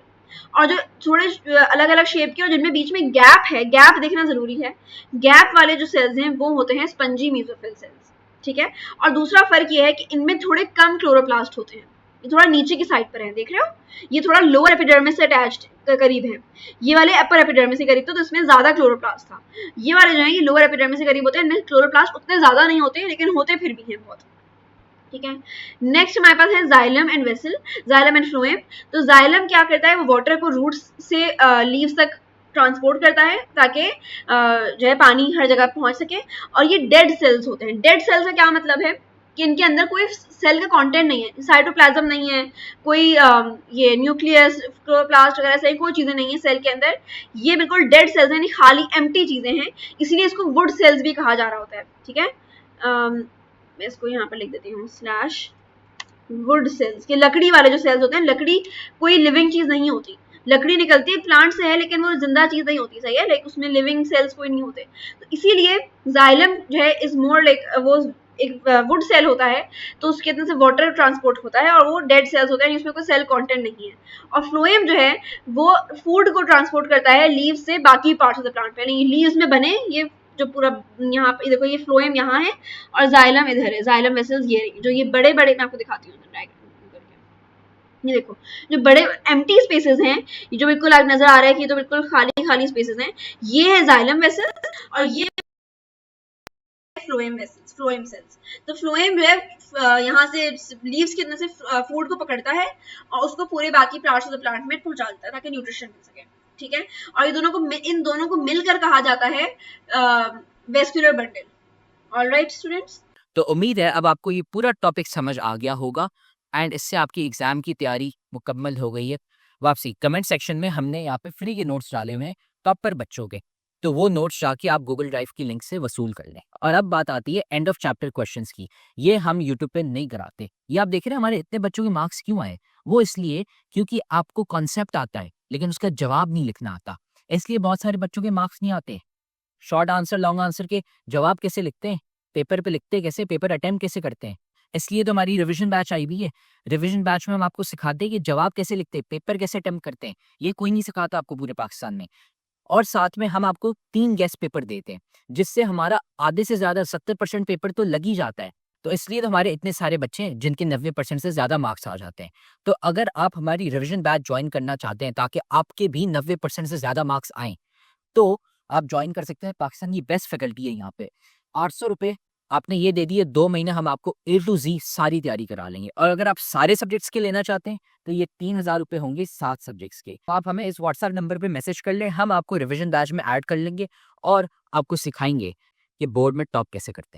S3: और जो थोड़े अलग अलग शेप के और जिनमें बीच में गैप है, गैप देखना जरूरी है, गैप वाले जो सेल्स हैं वो होते हैं स्पंजी मेसोफिल सेल्स, ठीक है। और दूसरा फर्क ये है कि इनमें थोड़े कम क्लोरोप्लास्ट होते हैं, ये थोड़ा नीचे की साइड पर है, देख रहे हो, ये थोड़ा लोअर एपिडर्मिस से अटैच्ड करीब है, ये वाले अपर एपिडर्मिस से करीब, तो इसमें ज्यादा क्लोरोप्लास्ट था। ये वाले जो है ये लोअर एपिडर्मिस से करीब होते हैं, क्लोरोप्लास्ट उतने ज्यादा नहीं होते, लेकिन होते फिर भी हैं बहुत, ठीक है। नेक्स्ट हमारे पास है xylem and vessel, xylem and phloem. तो जाइलम क्या करता है, वो वाटर को रूट्स से लीव्स तक ट्रांसपोर्ट करता है ताकि जो है पानी हर जगह पहुंच सके। और ये डेड सेल्स होते हैं। डेड सेल्स का क्या मतलब है कि इनके अंदर कोई सेल का कंटेंट नहीं है, साइटोप्लाज्म नहीं है, कोई ये न्यूक्लियस, क्लोरोप्लास्ट वगैरह सही कोई चीजें नहीं है सेल के अंदर, ये बिल्कुल डेड सेल्स हैं, यानी खाली एम्प्टी चीजें हैं, इसलिए इसको वुड सेल्स भी कहा जा रहा होता है, ठीक है। मैं इसको यहाँ पर लिख देती हूँ स्लैश वुड सेल्स, के लकड़ी वाले जो सेल्स होते हैं, लकड़ी कोई लिविंग चीज नहीं होती, लकड़ी निकलती है प्लांट से है, लेकिन वो जिंदा चीज नहीं होती, सही है, लाइक उसमें लिविंग सेल्स कोई नहीं होते। तो इसीलिए जाइलम जो है इज मोर लाइक वो एक वुड सेल होता है, तो उसके अंदर से वाटर ट्रांसपोर्ट होता है, और वो डेड सेल्स होते हैं, उसमें कोई सेल कंटेंट नहीं है। और फ्लोएम जो है वो फूड को ट्रांसपोर्ट करता है लीव से बाकी पार्ट्स ऑफ द प्लांट में, यानी लीव्स में बने ये जो पूरा यहाँ पे देखो, ये फ्लोएम यहाँ है और जाइलम इधर है, जाइलम वेसल्स ये जो ये बड़े बड़े, मैं आपको दिखाती हूँ डायग्राम करके, ये देखो जो बड़े एम्प्टी स्पेसेस हैं, ये जो बिल्कुल आज नजर आ रहा है कि ये तो बिल्कुल खाली खाली स्पेसेस हैं, ये है जाइलम वेसल्स और ये फ्लोएम वेसल्स, फ्लोएम सेल्स। तो फ्लोएम जो है यहाँ से लीव्स के अंदर से फूड को पकड़ता है और उसको पूरे बाकी पार्ट्स ऑफ द प्लांट में पहुंचा देता है ताकि न्यूट्रिशन मिल सके, ठीक है। और इन दोनों को मिलकर कहा जाता है वेस्कुलर बंडल। ऑलराइट स्टूडेंट्स,
S1: तो उम्मीद है अब आपको ये पूरा टॉपिक समझ आ गया होगा एंड इससे आपकी एग्जाम की तैयारी मुकम्मल हो गई है। वापसी कमेंट सेक्शन में हमने यहाँ पे फ्री के नोट्स डाले हुए हैं टॉपर बच्चों के, तो वो नोट्स जाके आप गूगल ड्राइव की लिंक से वसूल कर लें। और अब बात आती है एंड ऑफ चैप्टर क्वेश्चंस की। ये हम यूट्यूब पे नहीं कराते। ये आप देख रहे हैं हमारे इतने बच्चों के मार्क्स क्यों आए? वो इसलिए क्योंकि आपको कॉन्सेप्ट आता है लेकिन उसका जवाब नहीं लिखना आता, इसलिए बहुत सारे बच्चों के मार्क्स नहीं आते। शॉर्ट आंसर लॉन्ग आंसर के जवाब कैसे लिखते हैं, पेपर पे लिखते कैसे, पेपर अटेम्प्ट कैसे करते हैं। इसलिए तो हमारी रिवीजन बैच आई हुई है। रिवीजन बैच में हम आपको सिखाते हैं कि जवाब कैसे लिखते हैं, पेपर कैसे अटेम्प्ट करते हैं। ये कोई नहीं सिखाता आपको पूरे पाकिस्तान में। और साथ में हम आपको 3 गेस्ट पेपर देते हैं जिससे हमारा आधे से ज्यादा 70% पेपर तो लग ही जाता है। तो इसलिए तो हमारे इतने सारे बच्चे हैं जिनके 90% से ज्यादा मार्क्स आ जाते हैं। तो अगर आप हमारी रिवीजन बैच ज्वाइन करना चाहते हैं ताकि आपके भी 90% से ज्यादा मार्क्स आएँ, तो आप ज्वाइन कर सकते हैं। पाकिस्तान की बेस्ट फैकल्टी है यहाँ पे। 800 रुपये आपने ये दे दिए, 2 महीने हम आपको A to Z सारी तैयारी करा लेंगे। और अगर आप सारे सब्जेक्ट्स के लेना चाहते हैं तो ये 3000 रुपये होंगे 7 सब्जेक्ट्स के। तो आप हमें इस व्हाट्सएप नंबर पे मैसेज कर लें, हम आपको रिवीजन बैच में ऐड कर लेंगे और आपको सिखाएंगे कि बोर्ड में टॉप कैसे करते हैं।